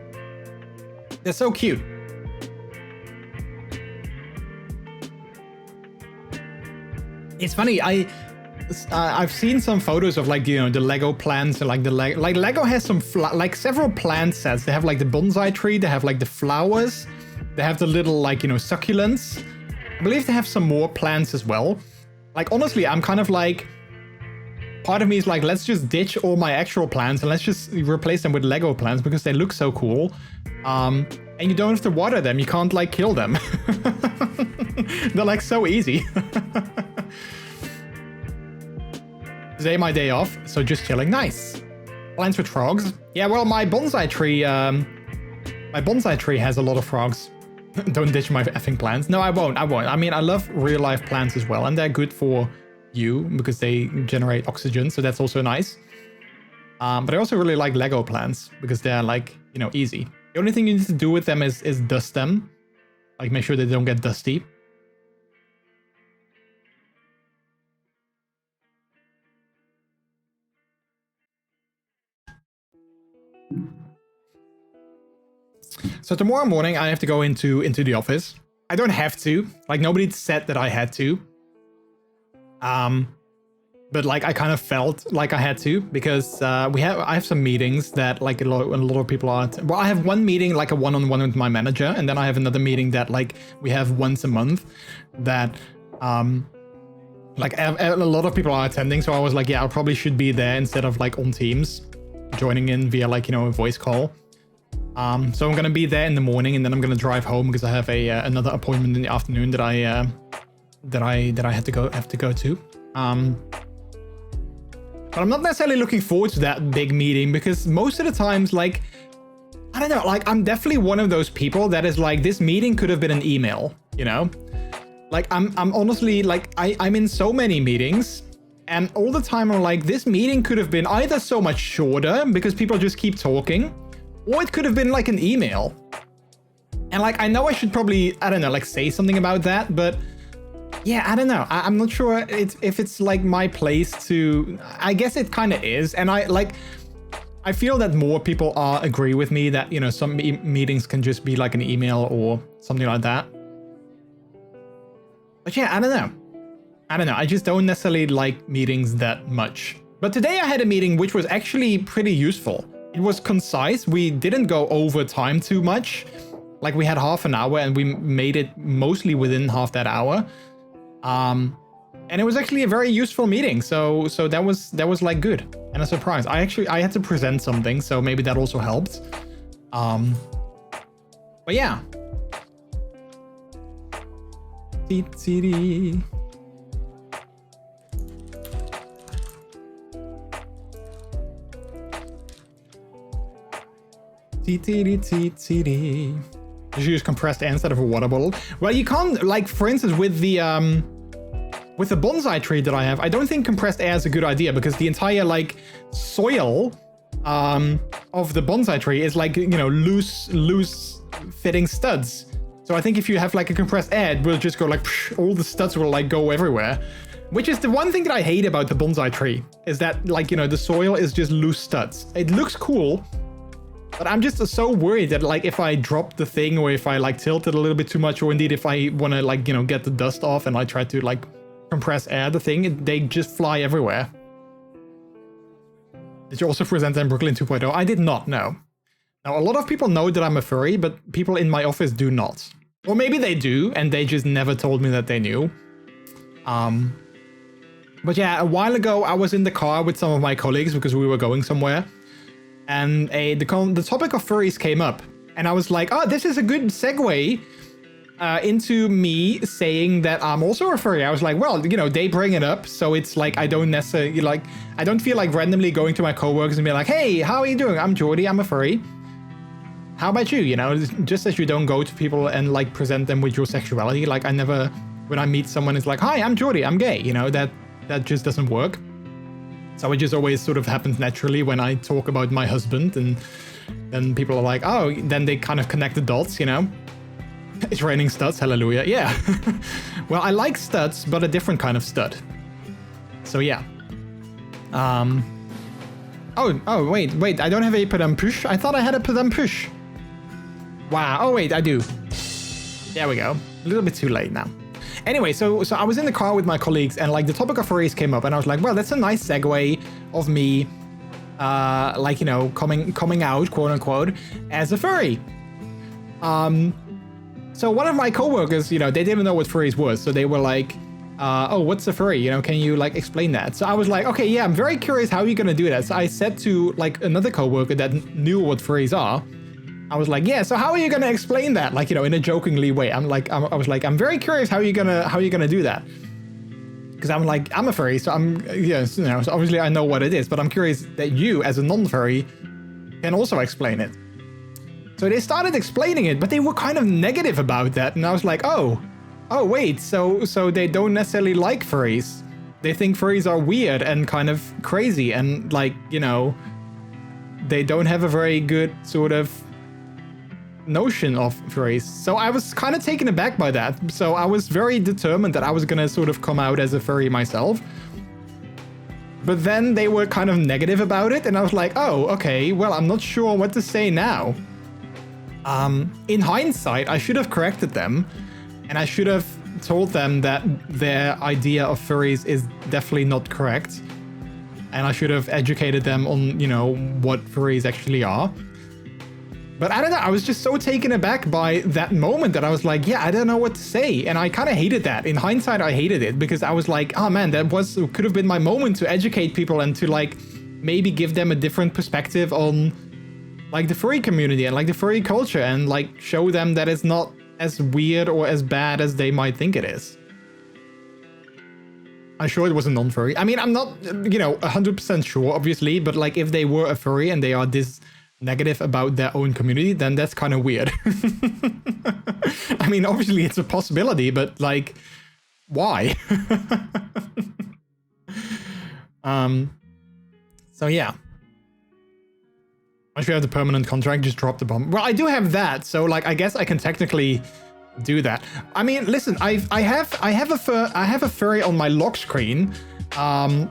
They're so cute. It's funny, I've seen some photos of like, you know, the Lego plants and like Lego has some like several plant sets. They have like the bonsai tree, they have like the flowers, they have the little like, you know, succulents. I believe they have some more plants as well. Like honestly, I'm kind of like, part of me is like, let's just ditch all my actual plants and let's just replace them with Lego plants because they look so cool. And you don't have to water them. You can't like kill them. They're like so easy. Today my day off, so just chilling. Nice. Plants with frogs. Yeah, well, my bonsai tree has a lot of frogs. Don't ditch my effing plants. No, I won't. I mean, I love real life plants as well, and they're good for you because they generate oxygen, so that's also nice. But I also really like Lego plants because they're like, you know, easy. The only thing you need to do with them is dust them. Like make sure they don't get dusty. So tomorrow morning I have to go into the office. I don't have to. Like nobody said that I had to. But like I kind of felt like I had to because I have some meetings that like a lot of people are. Well, I have one meeting like a one-on-one with my manager, and then I have another meeting that like we have once a month that like a lot of people are attending. So I was like, yeah, I probably should be there instead of like on Teams, joining in via like, you know, a voice call. So I'm gonna be there in the morning, and then I'm gonna drive home because I have another appointment in the afternoon that I have to go to. But I'm not necessarily looking forward to that big meeting because most of the times, like, I don't know, like I'm definitely one of those people that is like, this meeting could have been an email, you know? Like I'm honestly like, I'm in so many meetings, and all the time I'm like, this meeting could have been either so much shorter because people just keep talking, or it could have been like an email. And like, I know I should probably, I don't know, like say something about that, but yeah, I don't know. I'm not sure if it's like my place to, I guess it kind of is. And I feel that more people agree with me that, you know, some meetings can just be like an email or something like that. But yeah, I don't know. I just don't necessarily like meetings that much. But today I had a meeting which was actually pretty useful. It was concise. We didn't go over time too much. Like we had half an hour and we made it mostly within half that hour. And it was actually a very useful meeting. So that was like good and a surprise. I had to present something, so maybe that also helped. But yeah. You should use compressed air instead of a water bottle. Well, you can't, like, for instance, with the bonsai tree that I have, I don't think compressed air is a good idea because the entire, like, soil of the bonsai tree is, like, you know, loose fitting studs. So I think if you have, like, a compressed air, it will just go, like, psh, all the studs will, like, go everywhere. Which is the one thing that I hate about the bonsai tree, is that, like, you know, the soil is just loose studs. It looks cool, but I'm just so worried that, like, if I drop the thing or if I, like, tilt it a little bit too much, or indeed if I want to, like, you know, get the dust off and I try to, like, compress air the thing, they just fly everywhere. Did you also present in Brooklyn 2.0? I did not, no. Now, a lot of people know that I'm a furry, but people in my office do not. Or maybe they do, and they just never told me that they knew. But yeah, a while ago, I was in the car with some of my colleagues because we were going somewhere. And the topic of furries came up. And I was like, oh, this is a good segue into me saying that I'm also a furry. I was like, well, you know, they bring it up. So it's like, I don't necessarily, like, I don't feel like randomly going to my coworkers and be like, hey, how are you doing? I'm Jordy, I'm a furry. How about you? You know, just as you don't go to people and, like, present them with your sexuality. Like, I never, when I meet someone, it's like, hi, I'm Jordy, I'm gay. You know, that just doesn't work. So it just always sort of happens naturally when I talk about my husband, and then people are like, oh, then they kind of connect the dots, you know? It's raining studs, hallelujah. Yeah. Well, I like studs, but a different kind of stud. So yeah. Oh, wait, I don't have a padam push. I thought I had a padam push. Wow, oh wait, I do. There we go. A little bit too late now. Anyway, so I was in the car with my colleagues, and like the topic of furries came up, and I was like, well, that's a nice segue of me, like, you know, coming out, quote unquote, as a furry. So one of my coworkers, you know, they didn't know what furries was, so they were like, oh, what's a furry? You know, can you like explain that? So I was like, okay, yeah, I'm very curious how you're gonna do that. So I said to like another coworker that knew what furries are, I was like, yeah, so how are you gonna explain that? Like, you know, in a jokingly way. I was like, I'm very curious how you're gonna do that. Because I'm like, I'm a furry, so yes, you know, so obviously I know what it is, but I'm curious that you, as a non-furry, can also explain it. So they started explaining it, but they were kind of negative about that, and I was like, oh wait, so they don't necessarily like furries. They think furries are weird and kind of crazy, and like, you know, they don't have a very good sort of notion of furries. So I was kind of taken aback by that. So I was very determined that I was gonna sort of come out as a furry myself. But then they were kind of negative about it, and I was like, oh, okay, well, I'm not sure what to say now. In hindsight, I should have corrected them, and I should have told them that their idea of furries is definitely not correct. And I should have educated them on, you know, what furries actually are. But I don't know, I was just so taken aback by that moment that I was like, yeah, I don't know what to say. And I kind of hated that. In hindsight, I hated it because I was like, oh man, could have been my moment to educate people and to like maybe give them a different perspective on like the furry community and like the furry culture, and like show them that it's not as weird or as bad as they might think it is. I'm sure it was a non-furry. I mean, I'm not, you know, 100% sure, obviously, but like if they were a furry and they are this negative about their own community, then that's kind of weird. I mean, obviously it's a possibility, but like, why? So yeah. I should have the permanent contract, just drop the bomb. Well, I do have that, so like I guess I can technically do that. I mean, listen, I have a furry on my lock screen. I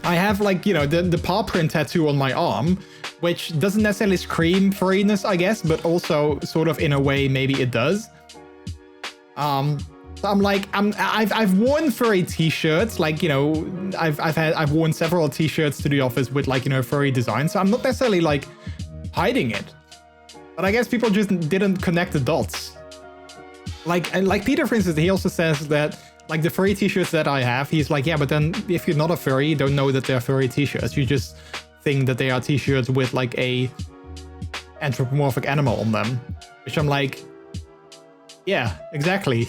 have like, you know, the paw print tattoo on my arm, which doesn't necessarily scream furriness, I guess, but also sort of in a way maybe it does. So I'm like, I've worn furry t-shirts, like, you know, I've worn several t-shirts to the office with like, you know, furry design, so I'm not necessarily like hiding it. But I guess people just didn't connect the dots. Like, and like Peter, for instance, he also says that like the furry t-shirts that I have, he's like, yeah, but then if you're not a furry, you don't know that they're furry t-shirts. You just think that they are t-shirts with like a anthropomorphic animal on them. Which I'm like, yeah, exactly.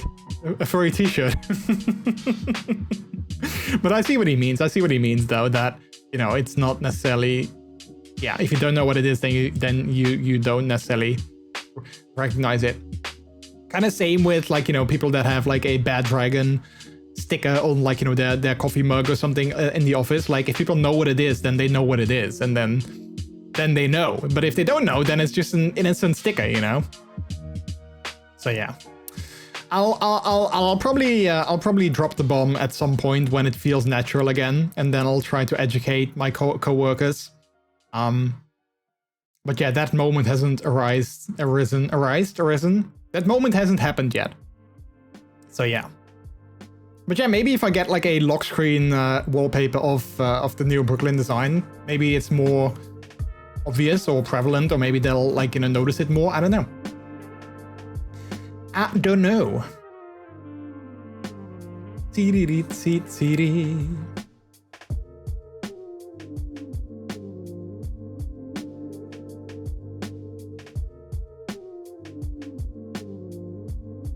A furry t-shirt. But I see what he means. I see what he means though, that, you know, it's not necessarily, yeah, if you don't know what it is, then you don't necessarily recognize it. Kind of same with like, you know, people that have like a Bad Dragon sticker on like, you know, their coffee mug or something in the office. Like if people know what it is, then they know what it is, and then they know. But if they don't know, then it's just an innocent sticker, you know? So yeah. I'll probably drop the bomb at some point when it feels natural again, and then I'll try to educate my co-workers. But yeah, that moment hasn't arisen. That moment hasn't happened yet. So yeah. But yeah, maybe if I get like a lock screen wallpaper of the new Brooklyn design, maybe it's more obvious or prevalent, or maybe they'll like, you know, notice it more. I don't know. I don't know.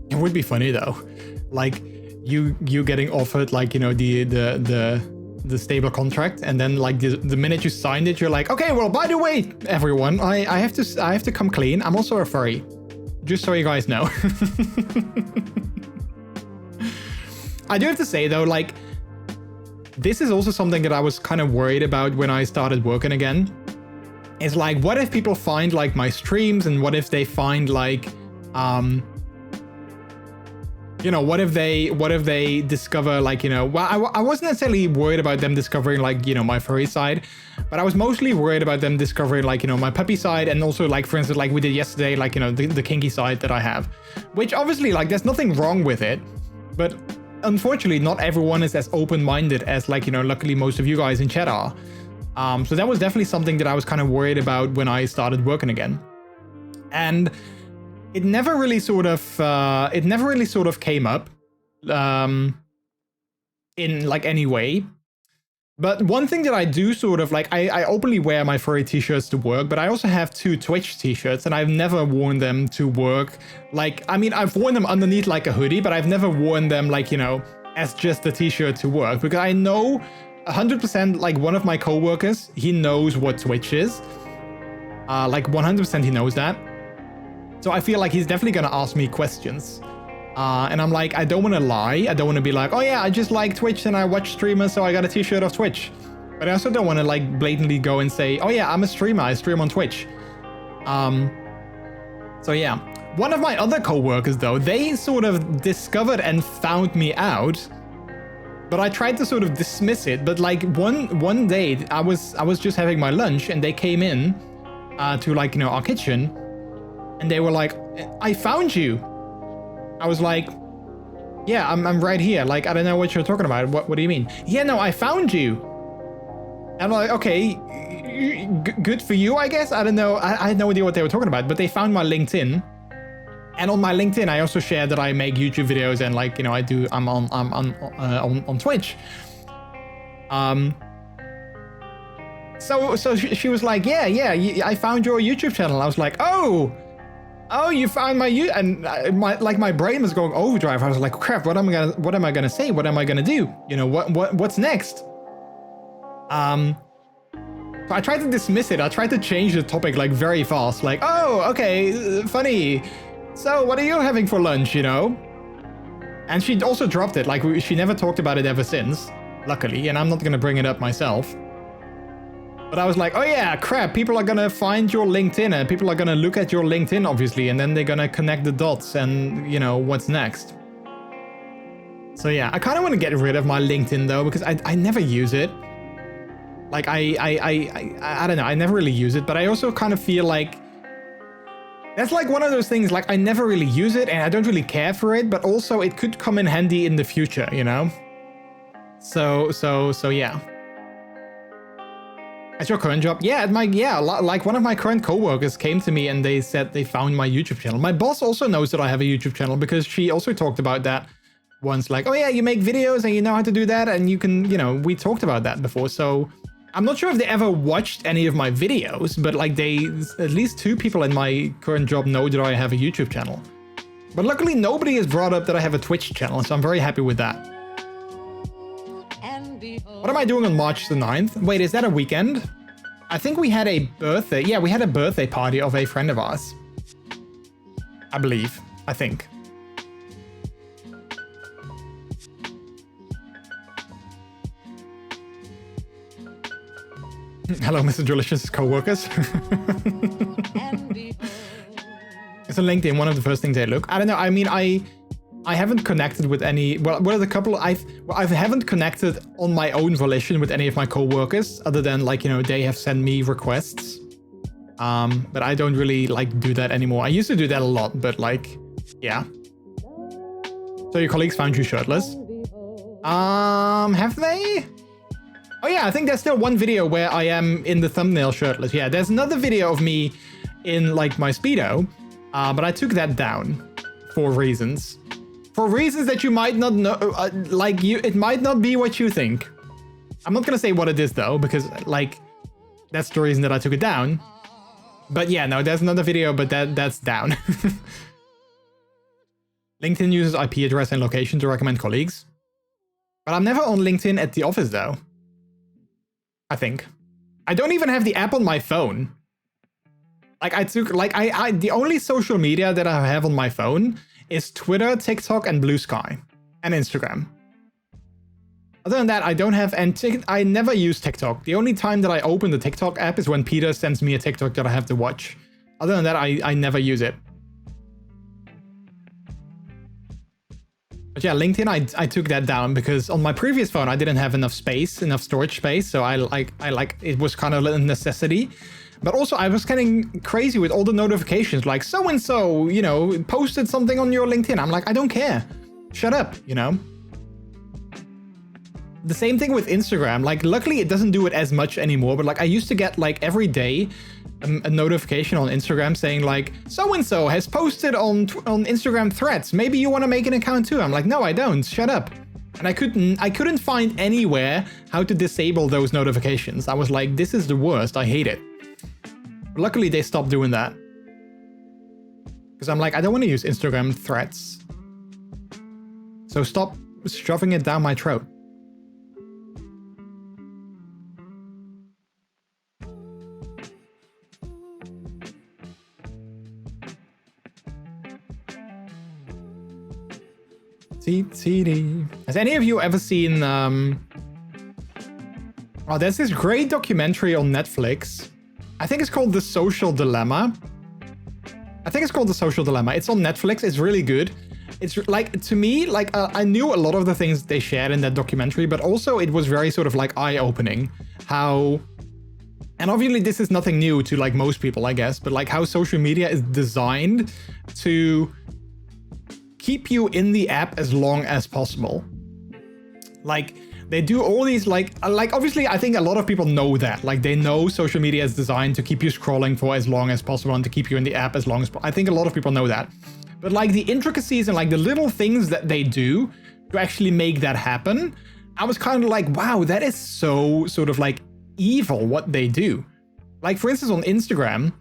It would be funny though, like you getting offered like, you know, the stable contract, and then like the minute you signed it, you're like, okay, well, by the way, everyone, I have to come clean. I'm also a furry. Just so you guys know. I do have to say though, like, this is also something that I was kind of worried about when I started working again. It's like, what if people find like my streams, and what if they find like, you know, what if they discover like, you know, well, I wasn't necessarily worried about them discovering like, you know, my furry side, but I was mostly worried about them discovering like, you know, my puppy side, and also like, for instance, like we did yesterday, like, you know, the kinky side that I have, which obviously like there's nothing wrong with it. But unfortunately, not everyone is as open-minded as, like, you know, luckily most of you guys in chat are. So that was definitely something that I was kind of worried about when I started working again. And it never really sort of came up in like any way. But one thing that I do sort of like, I openly wear my furry t-shirts to work, but I also have 2 Twitch t-shirts and I've never worn them to work. Like, I mean, I've worn them underneath like a hoodie, but I've never worn them like, you know, as just a t-shirt to work, because I know 100% like one of my coworkers, he knows what Twitch is. Like 100% he knows that. So I feel like he's definitely gonna ask me questions. And I'm like, I don't want to lie. I don't want to be like, oh yeah, I just like Twitch and I watch streamers, so I got a t-shirt of Twitch. But I also don't want to like blatantly go and say, oh yeah, I'm a streamer, I stream on Twitch. So yeah. One of my other co-workers though, they sort of discovered and found me out. But I tried to sort of dismiss it. But like one day I was just having my lunch and they came in to like, you know, our kitchen. And they were like, I found you. I was like, yeah, I'm right here. Like, I don't know what you're talking about. What do you mean? Yeah, no, I found you. And I'm like, okay, good for you, I guess. I don't know. I had no idea what they were talking about, but they found my LinkedIn. And on my LinkedIn, I also shared that I make YouTube videos and like, you know, I'm on Twitch. So she was like, yeah, I found your YouTube channel. I was like, oh, you found my and my brain was going overdrive. I was like, crap, what am I gonna say? What am I gonna do? You know, what's next? So I tried to dismiss it. I tried to change the topic like very fast. Like, oh, okay, funny. So what are you having for lunch? You know? And she also dropped it. Like she never talked about it ever since, luckily. And I'm not gonna bring it up myself. But I was like, oh yeah, crap, people are gonna find your LinkedIn and people are gonna look at your LinkedIn, obviously, and then they're gonna connect the dots and, you know, what's next. So yeah, I kind of want to get rid of my LinkedIn though, because I never use it. Like I don't know, I never really use it, but I also kind of feel like that's like one of those things, like I never really use it and I don't really care for it, but also it could come in handy in the future, you know? So yeah. At your current job? Yeah, like one of my current co-workers came to me and they said they found my YouTube channel. My boss also knows that I have a YouTube channel because she also talked about that once, like, oh yeah, you make videos and you know how to do that and you can, you know, we talked about that before. So I'm not sure if they ever watched any of my videos, but like at least 2 people in my current job know that I have a YouTube channel. But luckily nobody has brought up that I have a Twitch channel, so I'm very happy with that. What am I doing on March the 9th? Wait, is that a weekend? I think we had a birthday. Yeah, we had a birthday party of a friend of ours. I believe. I think. Hello, MrJordilicious co-workers. It's on LinkedIn, one of the first things they look. I don't know, I mean, I haven't connected with any, well, the couple I haven't connected on my own volition with any of my co-workers, other than like, you know, they have sent me requests. But I don't really like do that anymore. I used to do that a lot, but like, yeah. So your colleagues found you shirtless? Have they? Oh yeah, I think there's still one video where I am in the thumbnail shirtless. Yeah, there's another video of me in like my Speedo, but I took that down for reasons. For reasons that you might not know, it might not be what you think. I'm not gonna say what it is though, because like, that's the reason that I took it down. But yeah, no, there's another video, but that's down. LinkedIn uses IP address and location to recommend colleagues. But I'm never on LinkedIn at the office though. I think. I don't even have the app on my phone. Like the only social media that I have on my phone is Twitter, TikTok, and Blue Sky, and Instagram. Other than that, I don't have, and I never use TikTok. The only time that I open the TikTok app is when Peter sends me a TikTok that I have to watch. Other than that, I never use it. But yeah, LinkedIn, I took that down because on my previous phone, I didn't have enough space, enough storage space. So it was kind of a necessity. But also I was getting crazy with all the notifications, like so-and-so, you know, posted something on your LinkedIn. I'm like, I don't care. shut up, you know? The same thing with Instagram. Like, luckily it doesn't do it as much anymore, but like I used to get like every day a notification on Instagram saying like, so-and-so has posted on Instagram threads. Maybe you want to make an account too. I'm like, no, I don't. Shut up. And I couldn't find anywhere how to disable those notifications. I was like, this is the worst. I hate it. But luckily they stopped doing that. Because I'm like, I don't want to use Instagram threads. So stop shoving it down my throat. Has any of you ever seen oh, there's this great documentary on Netflix. I think it's called The Social Dilemma. It's on Netflix. It's really good. It's like, to me, like I knew a lot of the things they shared in that documentary, but also it was very sort of like eye-opening how, and obviously this is nothing new to like most people, I guess, but like how social media is designed to keep you in the app as long as possible. Like they do all these like obviously I think a lot of people know that, like they know social media is designed to keep you scrolling for as long as possible and to keep you in the app as long as I think a lot of people know that. But like the intricacies and like the little things that they do to actually make that happen, I was kind of like, wow, that is so sort of like evil what they do. Like for instance on Instagram,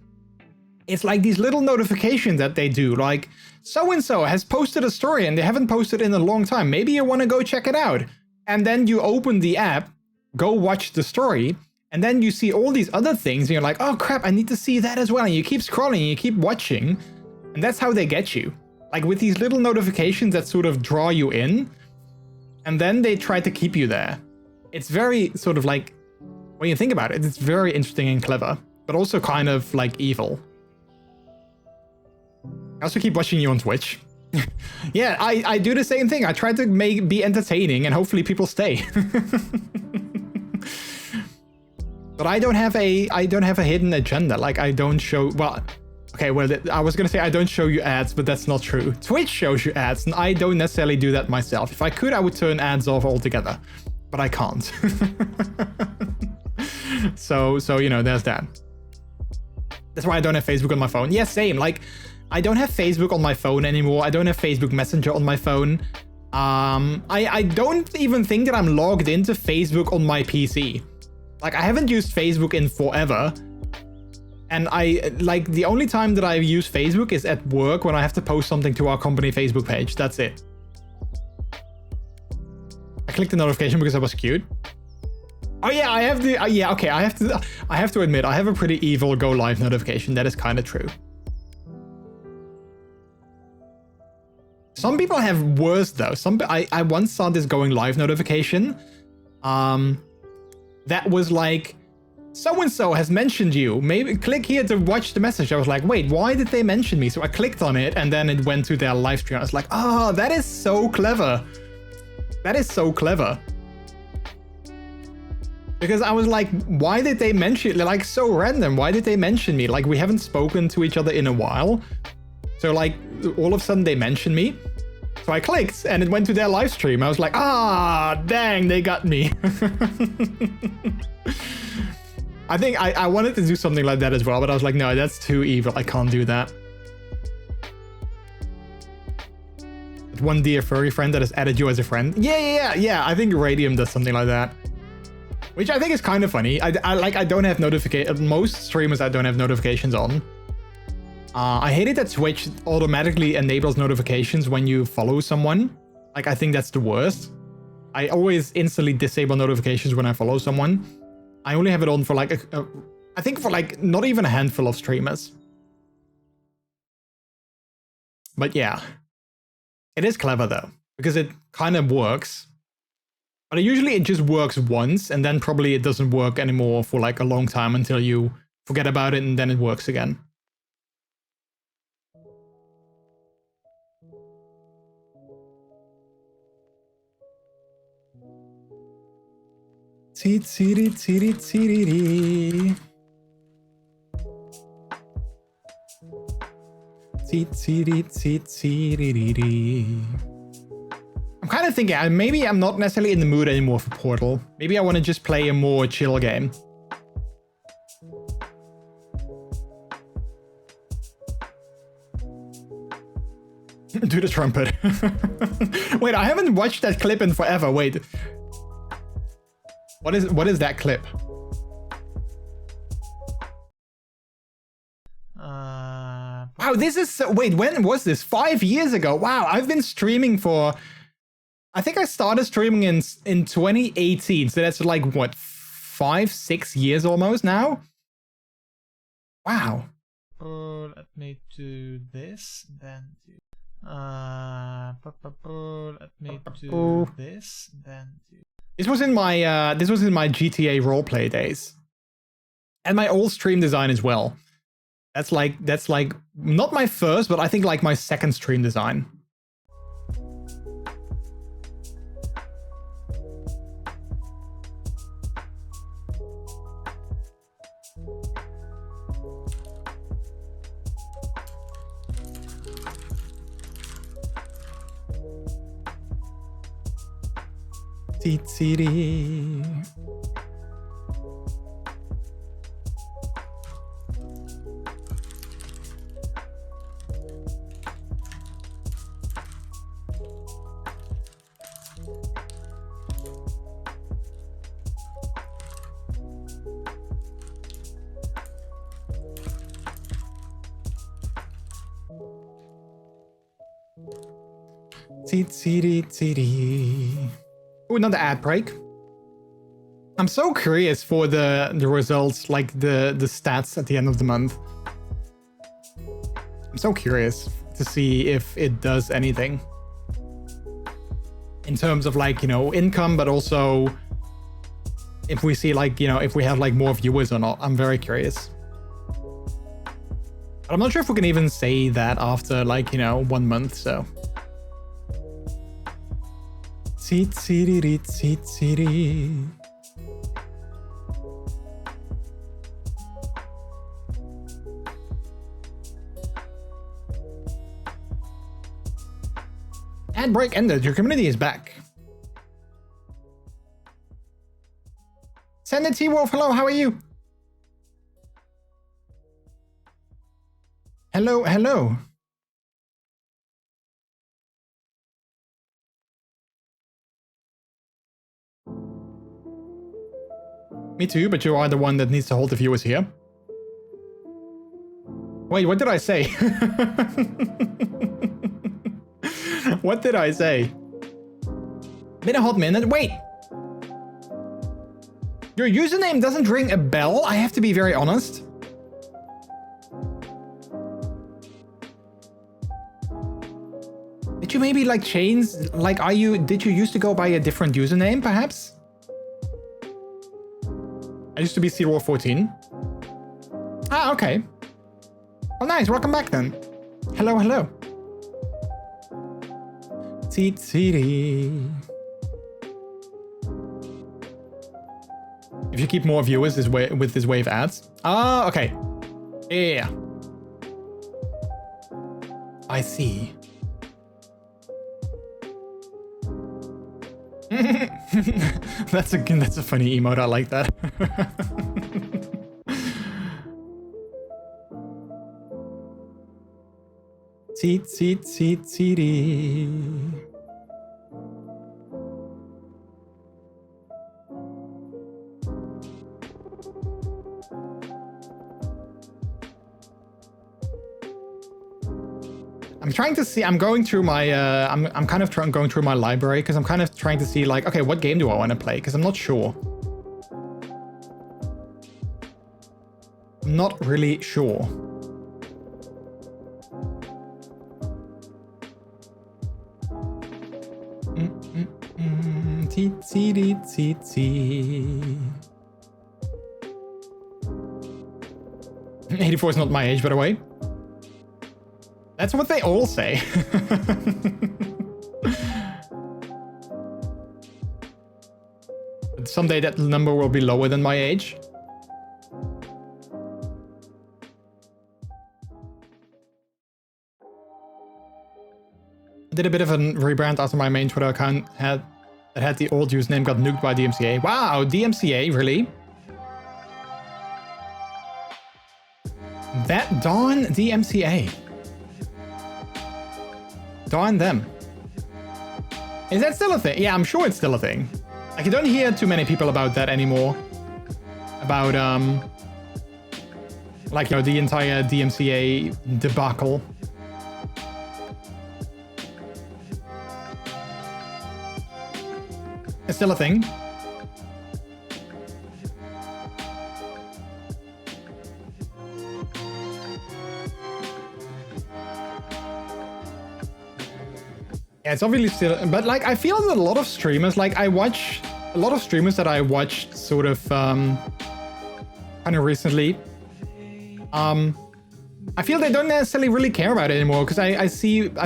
it's like these little notifications that they do, like so-and-so has posted a story and they haven't posted in a long time. Maybe you want to go check it out. And then you open the app, go watch the story, and then you see all these other things and you're like, oh crap, I need to see that as well. And you keep scrolling and you keep watching. And that's how they get you. Like with these little notifications that sort of draw you in. And then they try to keep you there. It's very sort of like, when you think about it, it's very interesting and clever, but also kind of like evil. I also keep watching you on Twitch. Yeah, I do the same thing. I try to be entertaining and hopefully people stay. But I don't have a hidden agenda. Like I don't show, well, okay, well, I was gonna say I don't show you ads, but that's not true. Twitch shows you ads and I don't necessarily do that myself. If I could, I would turn ads off altogether, but I can't. So, you know, there's that. That's why I don't have Facebook on my phone. Yeah, same. Like, I don't have Facebook on my phone anymore. I don't have Facebook Messenger on my phone. I don't even think that I'm logged into Facebook on my PC. Like, I haven't used Facebook in forever. And like, the only time that I use Facebook is at work when I have to post something to our company Facebook page. That's it. I clicked the notification because I was cute. Oh yeah, I have the, yeah, okay, I have to admit, I have a pretty evil go live notification. That is kind of true. Some people have worse though. I once saw this going live notification. That was like, so-and-so has mentioned you. Maybe click here to watch the message. I was like, wait, why did they mention me? So I clicked on it and then it went to their live stream. I was like, oh, that is so clever. That is so clever. Because I was like, why did they mention, like so random. Why did they mention me? Like we haven't spoken to each other in a while. So like all of a sudden they mentioned me. So I clicked and it went to their live stream. I was like, ah, dang, they got me. I think I wanted to do something like that as well, but I was like, no, that's too evil. I can't do that. One dear furry friend that has added you as a friend. Yeah. I think Radium does something like that. Which I think is kind of funny. I don't have notifications. Most streamers I don't have notifications on. I hate it that Twitch automatically enables notifications when you follow someone. Like, I think that's the worst. I always instantly disable notifications when I follow someone. I only have it on for like, I think for like not even a handful of streamers. But yeah, it is clever though, because it kind of works. But usually it just works once and then probably it doesn't work anymore for like a long time until you forget about it and then it works again. I'm kind of thinking, maybe I'm not necessarily in the mood anymore for Portal. Maybe I want to just play a more chill game. Do the trumpet. Wait, I haven't watched that clip in forever. Wait. What is that clip? Wow, this is wait, when was this? 5 years ago. Wow, I've been streaming for, I think I started streaming in 2018. So that's like what, 5-6 years almost now? Wow. Let me do this, then do let me do this, then do. This was in my GTA roleplay days. And my old stream design as well. That's like not my first, but I think like my second stream design. City. Oh, another ad break. I'm so curious for the results, like the stats at the end of the month. I'm so curious to see if it does anything in terms of like, you know, income, but also if we see like, you know, if we have like more viewers or not. I'm very curious. But I'm not sure if we can even say that after like, you know, 1 month, so. Ad break ended. Your community is back. Send it T-Wolf. Hello, how are you? Hello, hello. Me too, but you are the one that needs to hold the viewers here. Wait, what did I say? What did I say? Been a hot minute. Wait! Your username doesn't ring a bell? I have to be very honest. Did you maybe like change? Like, did you used to go by a different username perhaps? I used to be 014. Ah, okay. Oh, nice. Welcome back then. Hello, hello. If you keep more viewers with this wave ads. Ah, okay. Yeah. I see. That's a funny emote. I like that. I'm trying to see. I'm going through my. I'm kind of going through my library because I'm kind of trying to see like, okay, what game do I want to play? Because I'm not sure. I'm not really sure. T. 84 is not my age, by the way. That's what they all say. But someday that number will be lower than my age. did a bit of a rebrand after my main Twitter account had the old username got nuked by DMCA. Wow, DMCA, really? That darn DMCA. Darn them. Is that still a thing? Yeah, I'm sure it's still a thing. Like, you don't hear too many people about that anymore. About, like, you know, the entire DMCA debacle. It's still a thing. Yeah, it's obviously still, but like I feel that a lot of streamers, like I watch a lot of streamers that I watched sort of kind of recently. I feel they don't necessarily really care about it anymore because I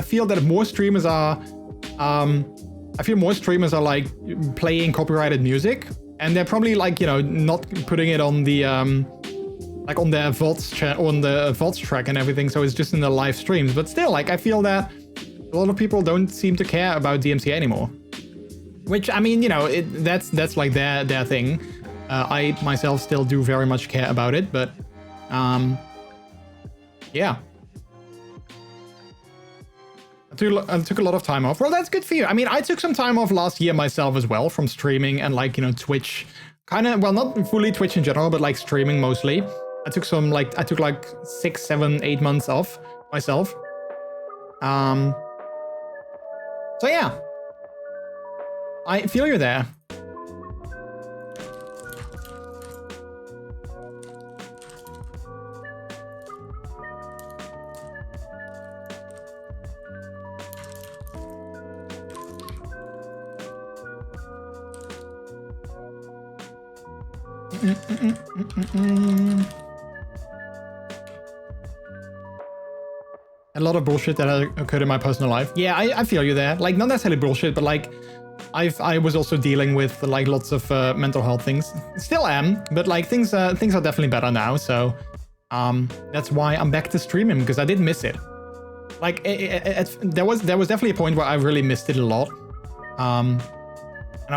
feel that more streamers are I feel more streamers are like playing copyrighted music, and they're probably like, you know, not putting it on the like on their VODs track and everything, so it's just in the live streams. But still, like I feel that a lot of people don't seem to care about DMCA anymore. Which, I mean, you know, that's like their thing. I myself still do very much care about it, but yeah. I took a lot of time off. Well, that's good for you. I mean, I took some time off last year myself as well from streaming and like, you know, Twitch. Kind of, well, not fully Twitch in general, but like streaming mostly. I took like 6, 7, 8 months off myself. So yeah, I feel you're there. A lot of bullshit that occurred in my personal life. Yeah, I feel you there. Like, not necessarily bullshit, but like, I was also dealing with like lots of mental health things. Still am, but like things are definitely better now. So that's why I'm back to streaming, because I did miss it. Like there was definitely a point where I really missed it a lot. And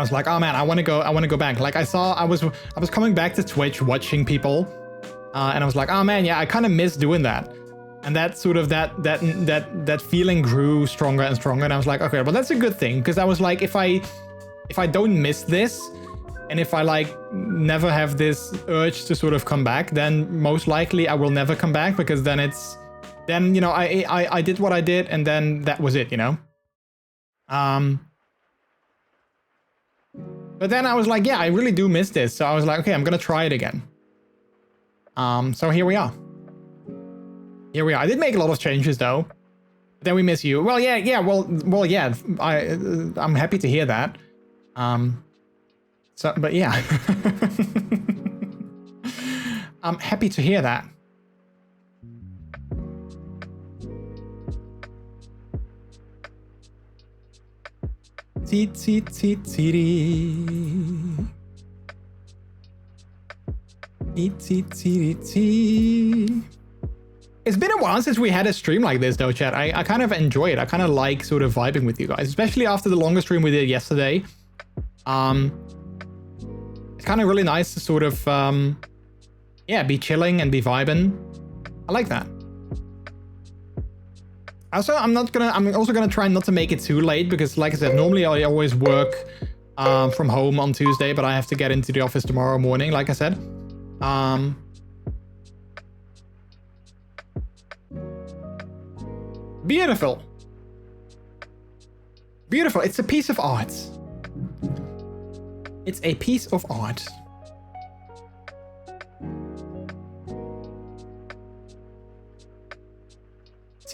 I was like, oh man, I want to go back. Like I was coming back to Twitch, watching people, and I was like, oh man, yeah, I kind of miss doing that. And that sort of that feeling grew stronger and stronger. And I was like, okay, well, that's a good thing, because I was like, if I don't miss this, and if I like never have this urge to sort of come back, then most likely I will never come back, because then you know, I did what I did, and then that was it, you know. But then I was like, yeah, I really do miss this. So I was like, okay, I'm gonna try it again. So here we are. Here we are. I did make a lot of changes though. Then we miss you. Well, yeah. Well, yeah. I'm happy to hear that. So, but yeah. I'm happy to hear that. It's been a while since we had a stream like this though, chat. I kind of enjoy it. I kind of like sort of vibing with you guys, especially after the longer stream we did yesterday. It's kind of really nice to sort of, yeah, be chilling and be vibing. I like that. Also, I'm also gonna try not to make it too late, because like I said, normally I always work from home on Tuesday, but I have to get into the office tomorrow morning, like I said. Beautiful. Beautiful. It's a piece of art. It's a piece of art.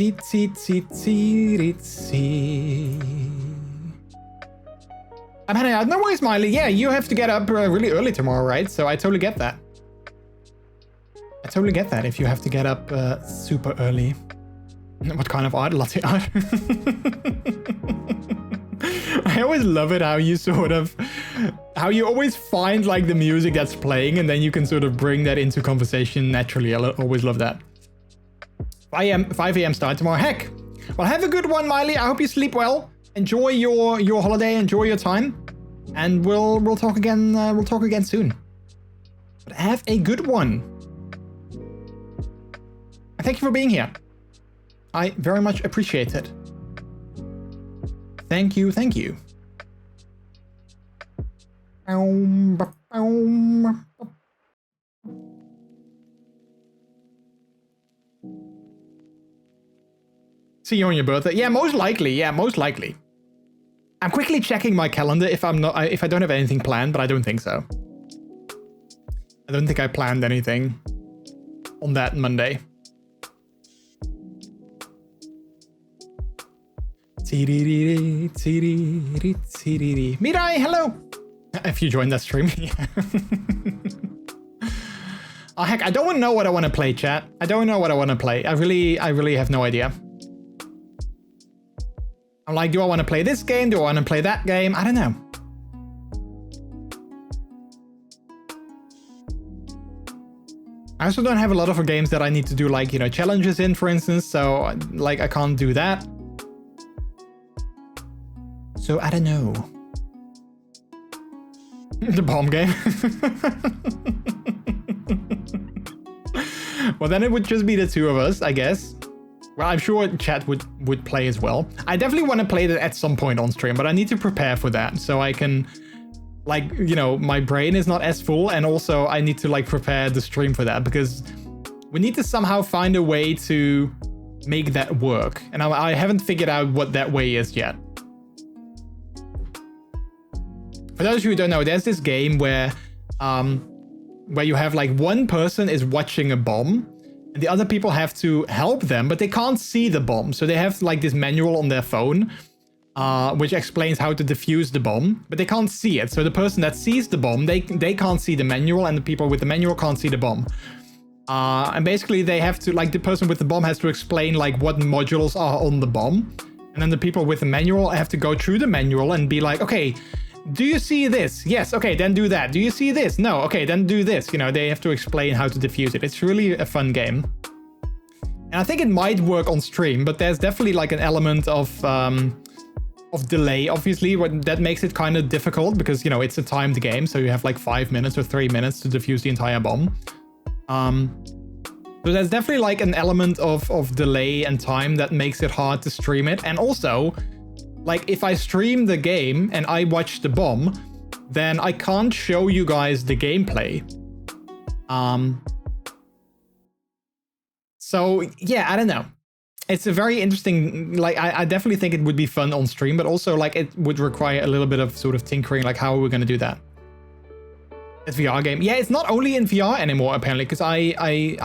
I'm heading out. No worries, Smiley. Yeah, you have to get up really early tomorrow, right? So I totally get that. I totally get that if you have to get up super early. What kind of art? Latte art? I always love it how you always find like the music that's playing, and then you can sort of bring that into conversation naturally. I always love that. 5 a.m. start tomorrow. Heck, Well, have a good one, Miley. I hope you sleep well. Enjoy your holiday. Enjoy your time, and we'll talk again. We'll talk again soon. But have a good one. And thank you for being here. I very much appreciate it. Thank you. Thank you. See you on your birthday. Yeah, most likely. Yeah, most likely. I'm quickly checking my calendar if I don't have anything planned, but I don't think so. I don't think I planned anything on that Monday. Mirai, hello. If you joined that stream. Oh heck, I don't know what I want to play, chat. I don't know what I want to play. I really have no idea. I'm like, do I want to play this game? Do I want to play that game? I don't know. I also don't have a lot of games that I need to do, like, you know, challenges in, for instance. So, like, I can't do that. So, I don't know. The bomb game. Well, then it would just be the two of us, I guess. Well, I'm sure chat would play as well. I definitely want to play that at some point on stream, but I need to prepare for that so I can, like, you know, my brain is not as full, and also I need to, like, prepare the stream for that, because we need to somehow find a way to make that work. And I haven't figured out what that way is yet. For those of you who don't know, there's this game where you have, like, one person is watching a bomb, and the other people have to help them, but they can't see the bomb. So they have, like, this manual on their phone, which explains how to defuse the bomb, but they can't see it. So the person that sees the bomb, they can't see the manual, and the people with the manual can't see the bomb. And basically they have to, like, the person with the bomb has to explain, like, what modules are on the bomb. And then the people with the manual have to go through the manual and be like, okay, do you see this? Yes, okay, then do that. Do you see this? No, okay, then do this. You know, they have to explain how to defuse it. It's really a fun game. And I think it might work on stream, but there's definitely, like, an element of delay, obviously, that makes it kind of difficult because, you know, it's a timed game, so you have, like, 5 minutes or 3 minutes to defuse the entire bomb. So there's definitely, like, an element of delay and time that makes it hard to stream it. And also, like, if I stream the game and I watch the bomb, then I can't show you guys the gameplay. So, yeah, I don't know. It's a very interesting, like, I definitely think it would be fun on stream, but also, like, it would require a little bit of sort of tinkering, like, how are we going to do that? It's VR game. Yeah, it's not only in VR anymore, apparently, because I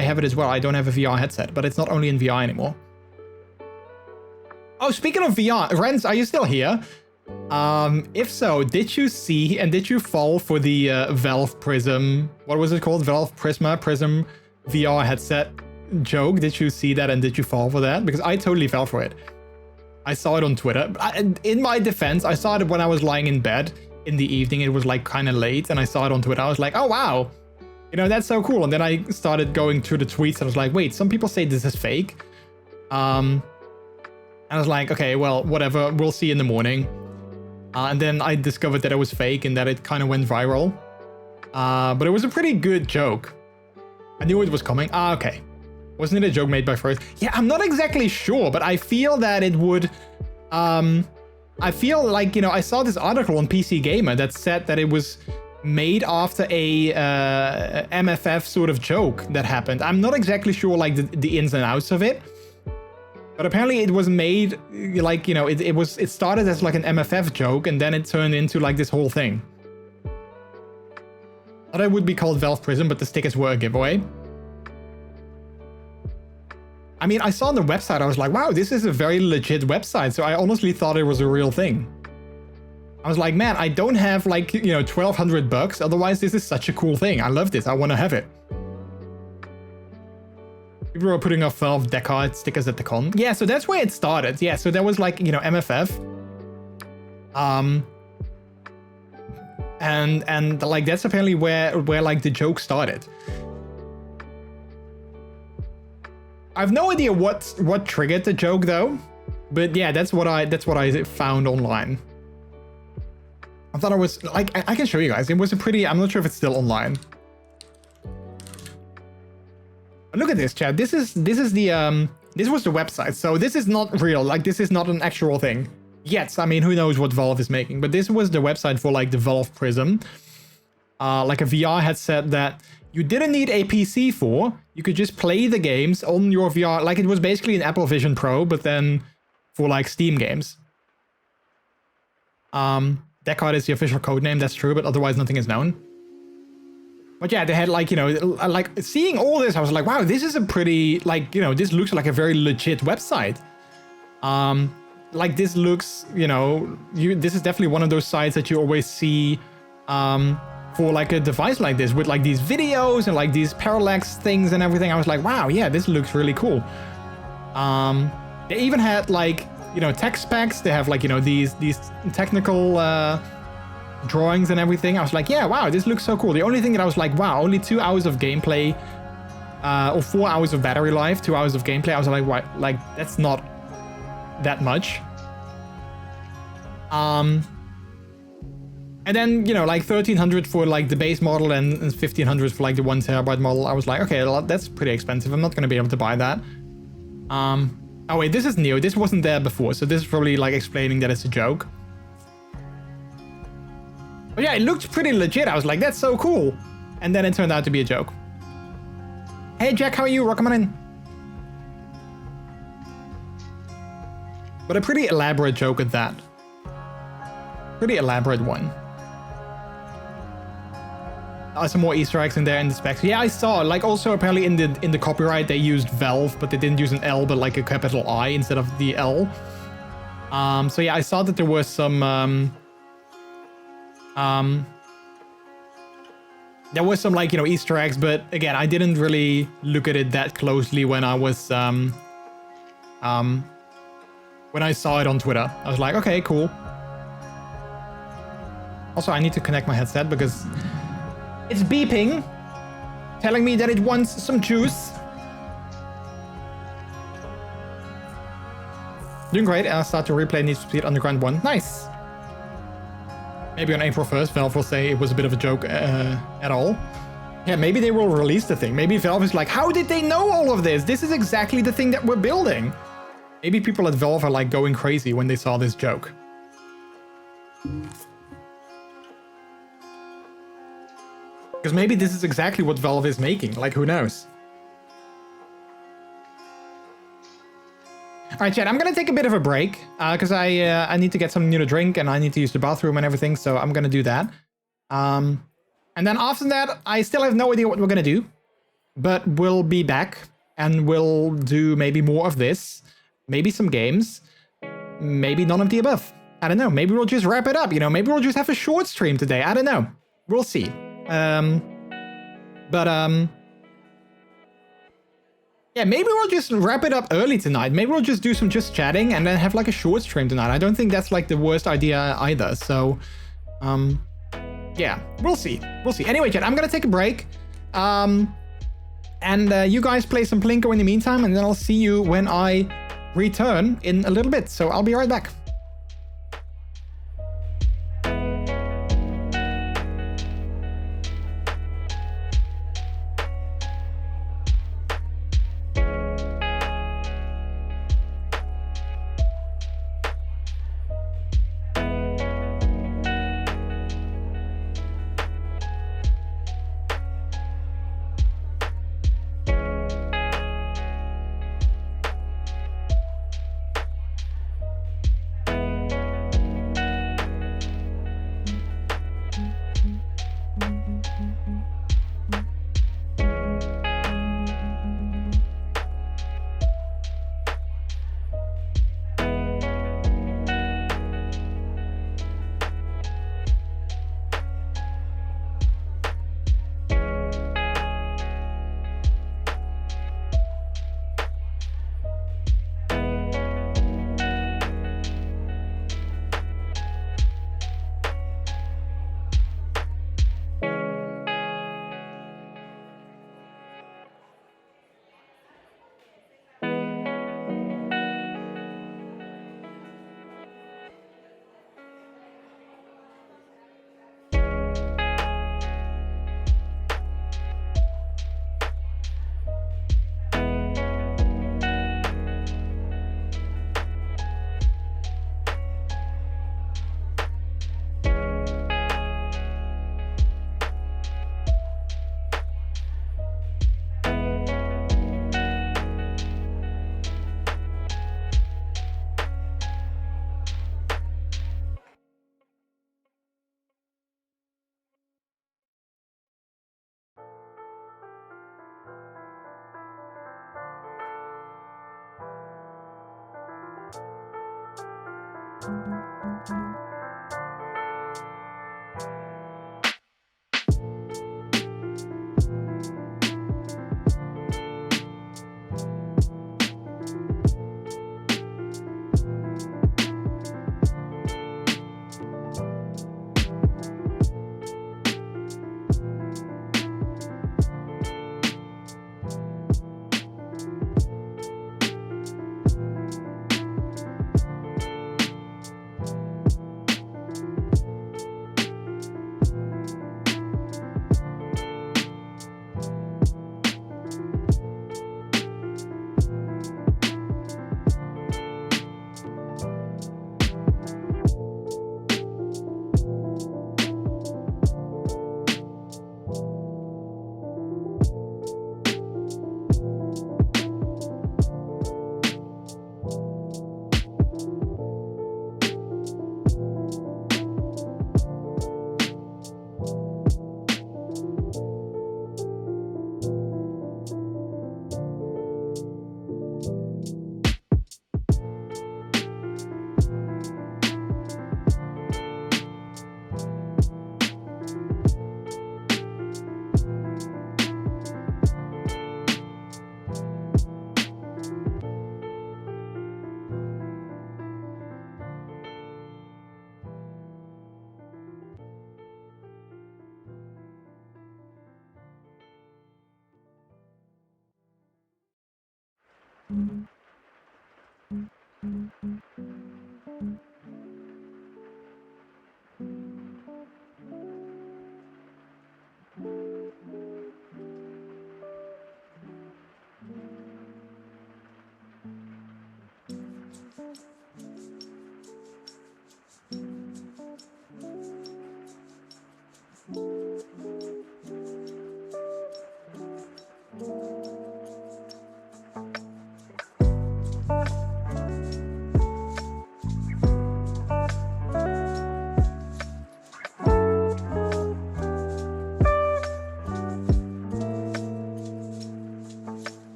have it as well. I don't have a VR headset, but it's not only in VR anymore. Oh, speaking of VR, Renz, are you still here? If so, did you see and did you fall for the Valve Prism, what was it called? Valve Prism VR headset joke? Did you see that and did you fall for that? Because I totally fell for it. I saw it on Twitter. In my defense, I saw it when I was lying in bed in the evening. It was, like, kind of late, and I saw it on Twitter. I was like, oh, wow. You know, that's so cool. And then I started going through the tweets and I was like, wait, some people say this is fake. And I was like, okay, well, whatever, we'll see in the morning. And then I discovered that it was fake and that it kind of went viral. But it was a pretty good joke. I knew it was coming. Okay. Wasn't it a joke made by First? Yeah, I'm not exactly sure, but I feel that it would... I feel like, you know, I saw this article on PC Gamer that said that it was made after a MFF sort of joke that happened. I'm not exactly sure, like, the ins and outs of it. But apparently it was made, like, you know, it started as, like, an MFF joke, and then it turned into, like, this whole thing. Thought it would be called Valve Prism, but the stickers were a giveaway. I mean, I saw on the website, I was like, wow, this is a very legit website. So I honestly thought it was a real thing. I was like, man, I don't have, like, you know, $1,200. Otherwise, this is such a cool thing. I love this. I want to have it. People were putting off Valve Decard stickers at the con. Yeah, so that's where it started. Yeah, so there was, like, you know, MFF. And like, that's apparently where like, the joke started. I have no idea what triggered the joke, though. But yeah, that's what I found online. I thought it was like I can show you guys. It was a pretty. I'm not sure if it's still online. But look at this, chat. This was the website. So this is not real. Like this is not an actual thing yet. I mean, who knows what Valve is making? But this was the website for like the Valve Prism, like a VR headset that you didn't need a PC for. You could just play the games on your VR. Like it was basically an Apple Vision Pro, but then for like Steam games. That card is the official code name, that's true, but otherwise nothing is known. But yeah, they had like, you know, like seeing all this, I was like, wow, this is a pretty, like, you know, this looks like a very legit website. Like this looks, you know, this is definitely one of those sites that you always see for like a device like this with like these videos and like these parallax things and everything. I was like, wow, yeah, this looks really cool. They even had like, you know, tech specs. They have like, you know, these technical drawings and everything. I was like, yeah, wow, this looks so cool. The only thing that I was like, wow, only 2 hours of gameplay or 4 hours of battery life, 2 hours of gameplay. I was like, what? Like, that's not that much. And then, you know, like 1300 for like the base model and 1500 for like the 1 terabyte model. I was like, okay, that's pretty expensive. I'm not going to be able to buy that. Oh wait, this is new. This wasn't there before, so this is probably like explaining that it's a joke. But yeah, it looked pretty legit. I was like, that's so cool. And then it turned out to be a joke. Hey Jack, how are you? Welcome on in. But a pretty elaborate joke at that. Pretty elaborate one. Some more Easter eggs in there in the specs. Yeah, I saw. Like also apparently in the copyright they used Valve, but they didn't use an L, but like a capital I instead of the L. So yeah, I saw that there was some there was some like, you know, Easter eggs, but again, I didn't really look at it that closely when I was when I saw it on Twitter. I was like, okay, cool. Also, I need to connect my headset because it's beeping, telling me that it wants some juice. Doing great. I'll start to replay Need for Speed Underground 1. Nice. Maybe on April 1st, Valve will say it was a bit of a joke at all. Yeah, maybe they will release the thing. Maybe Valve is like, how did they know all of this? This is exactly the thing that we're building. Maybe people at Valve are like going crazy when they saw this joke. Because maybe this is exactly what Valve is making. Like, who knows? All right, chat, I'm going to take a bit of a break because I need to get something new to drink and I need to use the bathroom and everything. So I'm going to do that. And then after that, I still have no idea what we're going to do. But we'll be back and we'll do maybe more of this. Maybe some games. Maybe none of the above. I don't know. Maybe we'll just wrap it up. You know, maybe we'll just have a short stream today. I don't know. We'll see. Yeah, maybe we'll just wrap it up early tonight. Maybe we'll just do some just chatting and then have like a short stream tonight. I don't think that's like the worst idea either. So, yeah, we'll see. We'll see. Anyway, chat, I'm gonna take a break. And you guys play some Plinko in the meantime, and then I'll see you when I return in a little bit. So I'll be right back.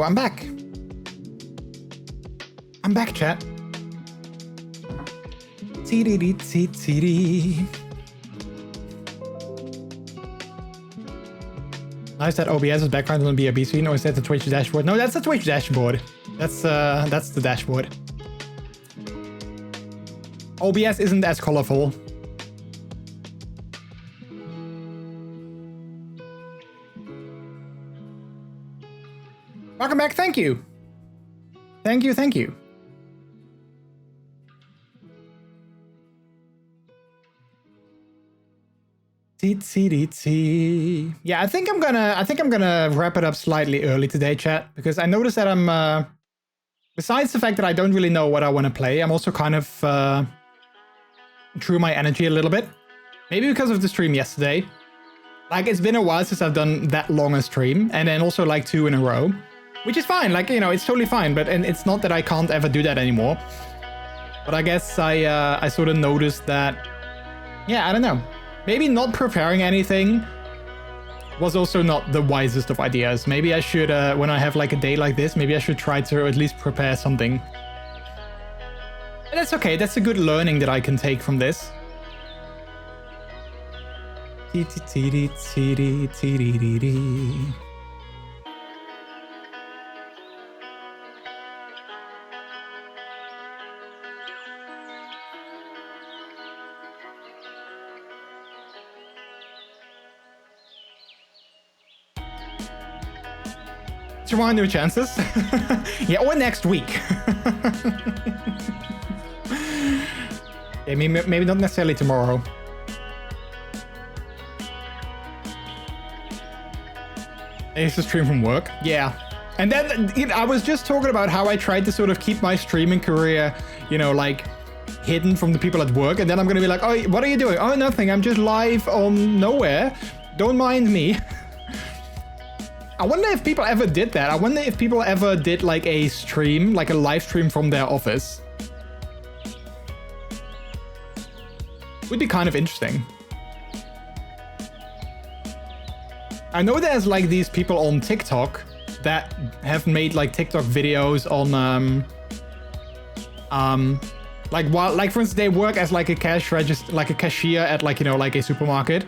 I'm back. I'm back, chat. Nice that OBS's background on the BRB screen, or is that the Twitch dashboard? No, that's the Twitch dashboard. That's the dashboard. OBS isn't as colorful. Welcome back, thank you. Thank you, thank you. Yeah, I think I'm gonna wrap it up slightly early today, chat, because I noticed that I'm besides the fact that I don't really know what I want to play, I'm also kind of through my energy a little bit. Maybe because of the stream yesterday. Like, it's been a while since I've done that long a stream, and then also like 2 in a row, which is fine. Like, you know, it's totally fine, but and it's not that I can't ever do that anymore. But I guess I sort of noticed that, yeah, I don't know. Maybe not preparing anything was also not the wisest of ideas. Maybe I should, when I have like a day like this, maybe I should try to at least prepare something. And that's okay. That's a good learning that I can take from this. Want new chances? Yeah, or next week. Yeah, maybe not necessarily tomorrow. I used to stream from work. Yeah. And then I was just talking about how I tried to sort of keep my streaming career, you know, like hidden from the people at work. And then I'm going to be like, oh, what are you doing? Oh, nothing. I'm just live on nowhere. Don't mind me. I wonder if people ever did that. I wonder if people ever did like a stream, like a live stream from their office. Would be kind of interesting. I know there's like these people on TikTok that have made like TikTok videos on like for instance they work as like a cash register, like a cashier at like, you know, like a supermarket.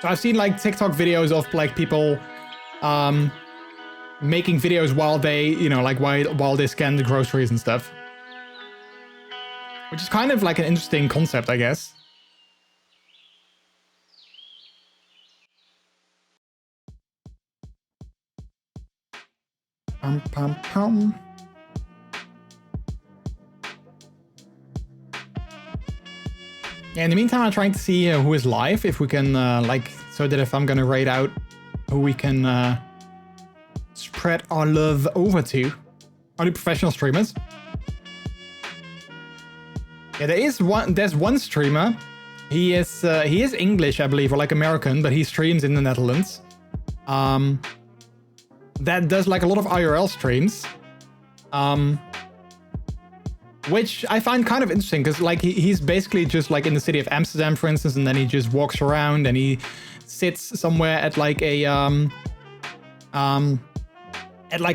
So I've seen like TikTok videos of like people making videos while they, you know, like while they scan the groceries and stuff. Which is kind of like an interesting concept, I guess. Pum, pum, pum. Yeah, in the meantime, I'm trying to see who is live, if we can, like, so that if I'm gonna rate out who we can spread our love over to. Only professional streamers. Yeah, there's one streamer. He is English, I believe, or like American, but he streams in the Netherlands. That does like a lot of IRL streams. Which I find kind of interesting because like he's basically just like in the city of Amsterdam, for instance, and then he just walks around and he sits somewhere at like a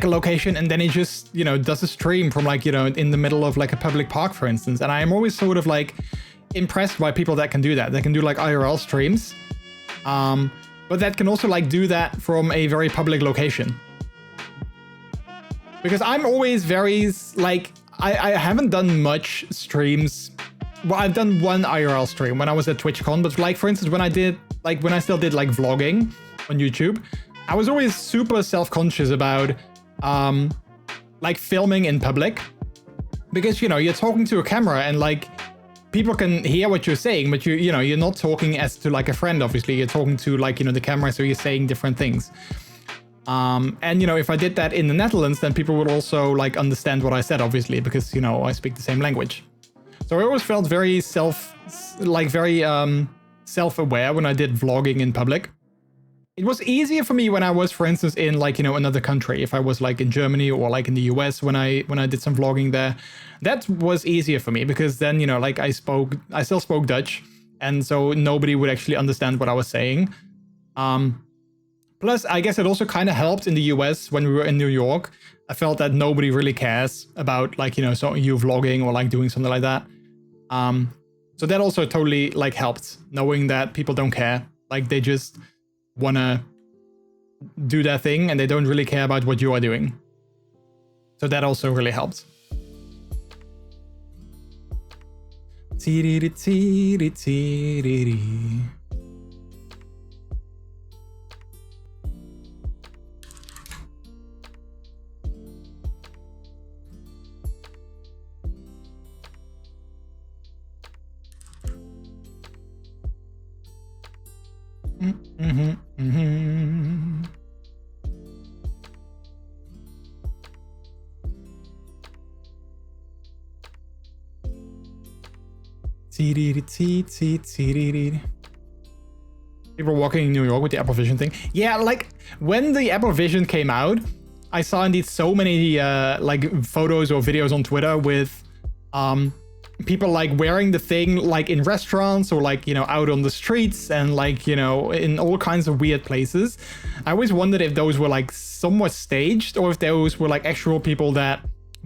location, and then he just, you know, does a stream from like, you know, in the middle of like a public park, for instance. And I am always sort of like impressed by people that can do that. They can do like IRL streams, but that can also like do that from a very public location. Because I'm always very like, I haven't done much streams. Well, I've done one IRL stream when I was at TwitchCon, but like, for instance, when I still did like vlogging on YouTube, I was always super self-conscious about like filming in public, because, you know, you're talking to a camera and like people can hear what you're saying, but you know, you're not talking as to like a friend, obviously. You're talking to like, you know, the camera, so you're saying different things. And, you know, if I did that in the Netherlands, then people would also like understand what I said, obviously, because, you know, I speak the same language. So I always felt very self-aware when I did vlogging in public. It was easier for me when I was, for instance, in like, you know, another country. If I was like in Germany or like in the US when I did some vlogging there, that was easier for me because then, you know, like I still spoke Dutch, and so nobody would actually understand what I was saying. Plus, I guess it also kind of helped in the US when we were in New York. I felt that nobody really cares about like, you know, so you vlogging or like doing something like that. So that also totally like helped, knowing that people don't care. Like they just wanna do their thing and they don't really care about what you are doing. So that also really helped. People walking in New York with the Apple Vision thing. Yeah, like when the Apple Vision came out, I saw indeed so many like photos or videos on Twitter with people like wearing the thing like in restaurants or like, you know, out on the streets and like, you know, in all kinds of weird places. I always wondered if those were like somewhat staged or if those were like actual people that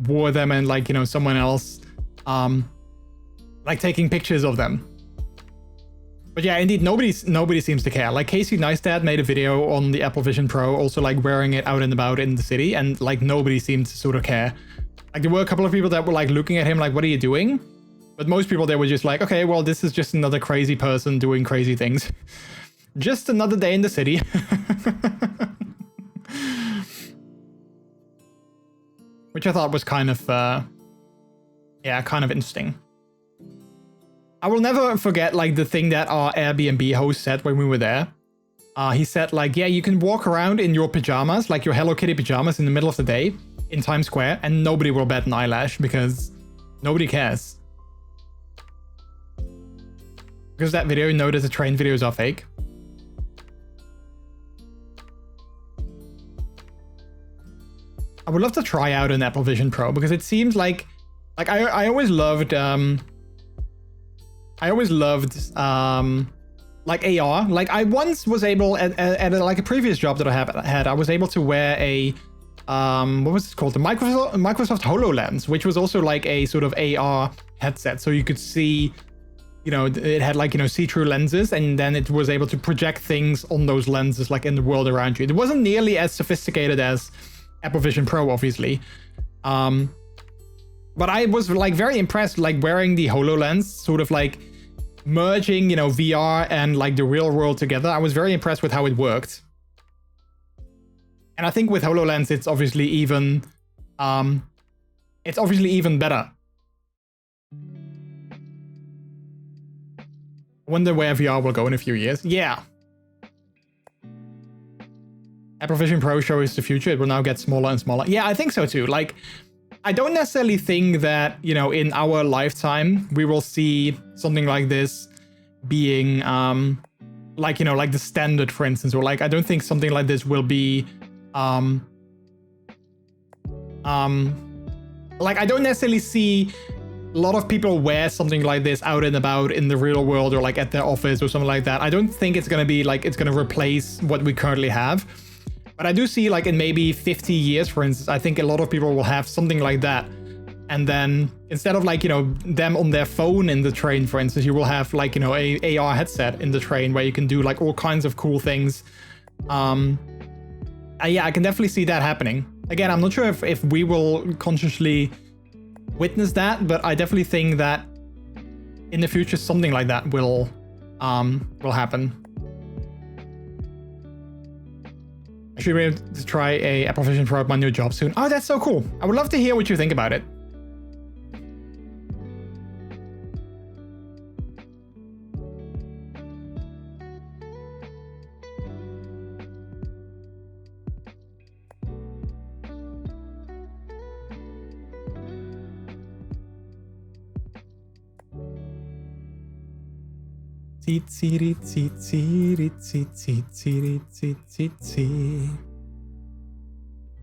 wore them and like, you know, someone else like taking pictures of them. But yeah, indeed, nobody seems to care. Like Casey Neistat made a video on the Apple Vision Pro, also like wearing it out and about in the city, and like nobody seemed to sort of care. Like there were a couple of people that were like looking at him like, what are you doing? But most people, they were just like, okay, well, this is just another crazy person doing crazy things. Just another day in the city. Which I thought was kind of, yeah, kind of interesting. I will never forget like the thing that our Airbnb host said when we were there. He said like, yeah, you can walk around in your pajamas, like your Hello Kitty pajamas in the middle of the day in Times Square and nobody will bat an eyelash because nobody cares. Because that video, you know that the train videos are fake. I would love to try out an Apple Vision Pro because it seems like I always loved like AR. Like I once was able at like a previous job that I had, I was able to wear a what was it called? The Microsoft HoloLens, which was also like a sort of AR headset. So you could see, you know, it had like, you know, see-through lenses, and then it was able to project things on those lenses like in the world around you. It wasn't nearly as sophisticated as Apple Vision Pro, obviously. But I was like very impressed, like wearing the HoloLens, sort of like merging, you know, VR and like the real world together. I was very impressed with how it worked. And I think with HoloLens, it's obviously even better. I wonder where VR will go in a few years. Yeah. Apple Vision Pro shows the future. It will now get smaller and smaller. Yeah, I think so too. Like, I don't necessarily think that, you know, in our lifetime, we will see something like this being, like, you know, like the standard, for instance, or like, I don't think something like this will be, like, I don't necessarily see a lot of people wear something like this out and about in the real world or like at their office or something like that. I don't think it's going to be like, it's going to replace what we currently have. But I do see like in maybe 50 years, for instance, I think a lot of people will have something like that. And then instead of like, you know, them on their phone in the train, for instance, you will have like, you know, a AR headset in the train where you can do like all kinds of cool things. Yeah, I can definitely see that happening. Again, I'm not sure if we will consciously witness that, but I definitely think that in the future, something like that will happen. I should be able to try a Apple Vision Pro at my new job soon. Oh, that's so cool. I would love to hear what you think about it.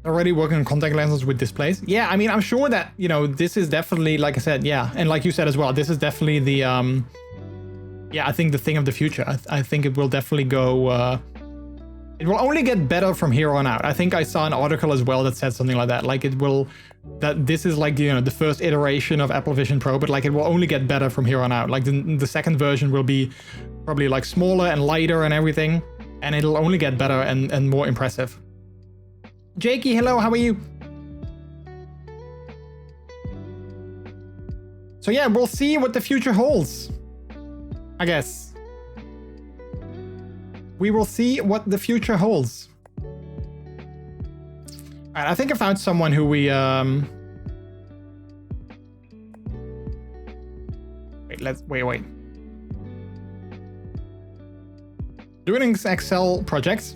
Already working on contact lenses with displays. Yeah, I mean, I'm sure that, you know, this is definitely, like I said, yeah, and like you said as well, this is definitely the yeah, I think the thing of the future. I think it will definitely go, it will only get better from here on out. I think I saw an article as well that said something like that, like it will, that this is like, you know, the first iteration of Apple Vision Pro, but like it will only get better from here on out. Like the second version will be probably like smaller and lighter and everything. and it'll only get better and more impressive. Jakey, hello, how are you? So yeah, we'll see what the future holds, I guess. We will see what the future holds. Alright, I think I found someone who we, Wait. Doing an Excel project.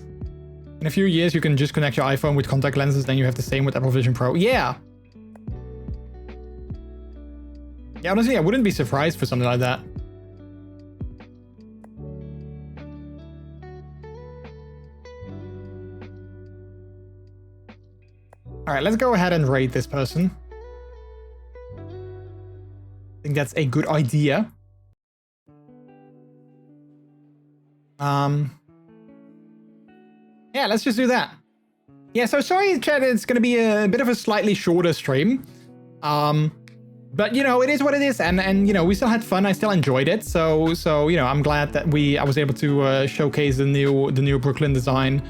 In a few years, you can just connect your iPhone with contact lenses, then you have the same with Apple Vision Pro. Yeah! Yeah, honestly, I wouldn't be surprised for something like that. Alright, let's go ahead and rate this person. I think that's a good idea. Yeah, let's just do that. Yeah, so sorry, chat, it's gonna be a bit of a slightly shorter stream. But you know, it is what it is, and you know, we still had fun. I still enjoyed it. So you know, I'm glad that I was able to showcase the new Brooklyn design.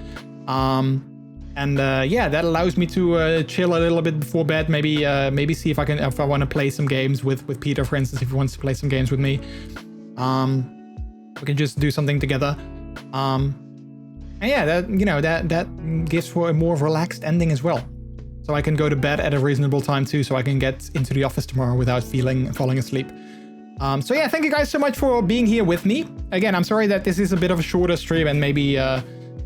Yeah, that allows me to chill a little bit before bed. Maybe see if I want to play some games with Peter, for instance, if he wants to play some games with me. We can just do something together. And yeah, that gives for a more relaxed ending as well. So I can go to bed at a reasonable time too, so I can get into the office tomorrow without falling asleep. So yeah, thank you guys so much for being here with me. Again, I'm sorry that this is a bit of a shorter stream and maybe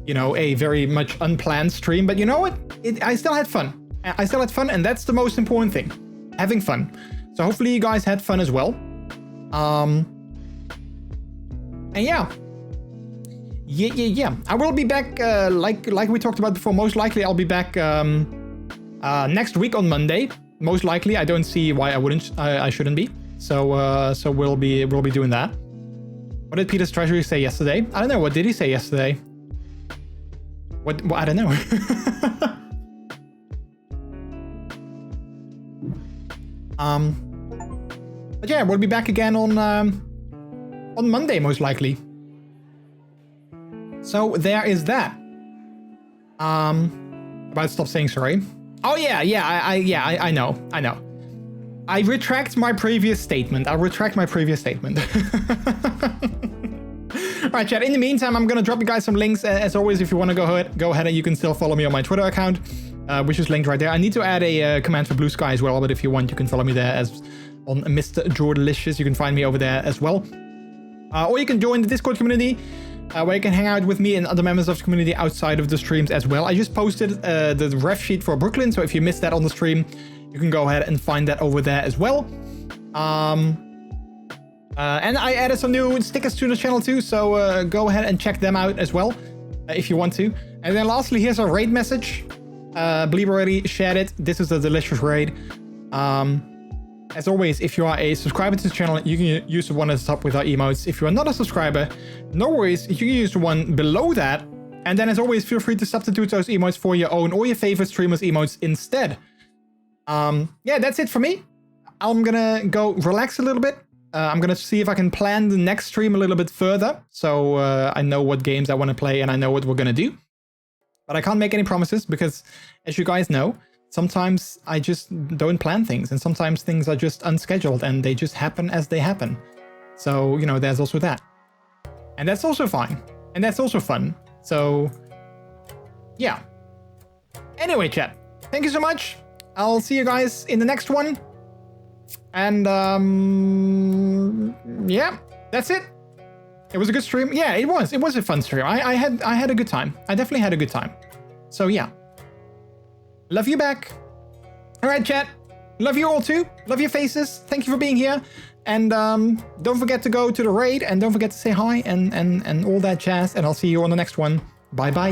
you know, a very much unplanned stream, but you know what? I still had fun. I still had fun, and that's the most important thing. Having fun. So hopefully you guys had fun as well. And yeah. Yeah. I will be back, like we talked about before. Most likely I'll be back next week on Monday. Most likely. I don't see why I shouldn't be. So we'll be doing that. What did Peter's Treasury say yesterday? I don't know. What did he say yesterday? What I don't know. But yeah, we'll be back again on Monday, most likely. So there is that. About to stop saying sorry. Oh yeah, I know. I retract my previous statement. I'll retract my previous statement. Alright, chat. In the meantime, I'm gonna drop you guys some links. As always, if you want to go ahead and you can still follow me on my Twitter account, which is linked right there. I need to add a command for Blue Sky as well, but if you want, you can follow me there as on MrJordilicious. You can find me over there as well. Or you can join the Discord community, where you can hang out with me and other members of the community outside of the streams as well. I just posted the ref sheet for Brooklyn, so if you missed that on the stream, you can go ahead and find that over there as well. And I added some new stickers to the channel too, so go ahead and check them out as well, if you want to. And then lastly, here's a raid message. Bleep already shared it. This is the delicious raid. As always, if you are a subscriber to the channel, you can use the one at the top with our emotes. If you are not a subscriber, no worries, you can use the one below that. And then as always, feel free to substitute those emotes for your own or your favorite streamers' emotes instead. Yeah, that's it for me. I'm gonna go relax a little bit. I'm gonna see if I can plan the next stream a little bit further, so I know what games I want to play and I know what we're gonna do. But I can't make any promises because, as you guys know, sometimes I just don't plan things, and sometimes things are just unscheduled and they just happen as they happen. So, you know, there's also that. And that's also fine. And that's also fun. So, yeah. Anyway, chat, thank you so much. I'll see you guys in the next one. And yeah, that's it. It was a good stream. Yeah, it was a fun stream. I had a good time. I definitely had a good time. So yeah, love you back. All right, chat, love you all too. Love your faces. Thank you for being here. And don't forget to go to the raid, and don't forget to say hi and all that jazz. And I'll see you on the next one. Bye bye.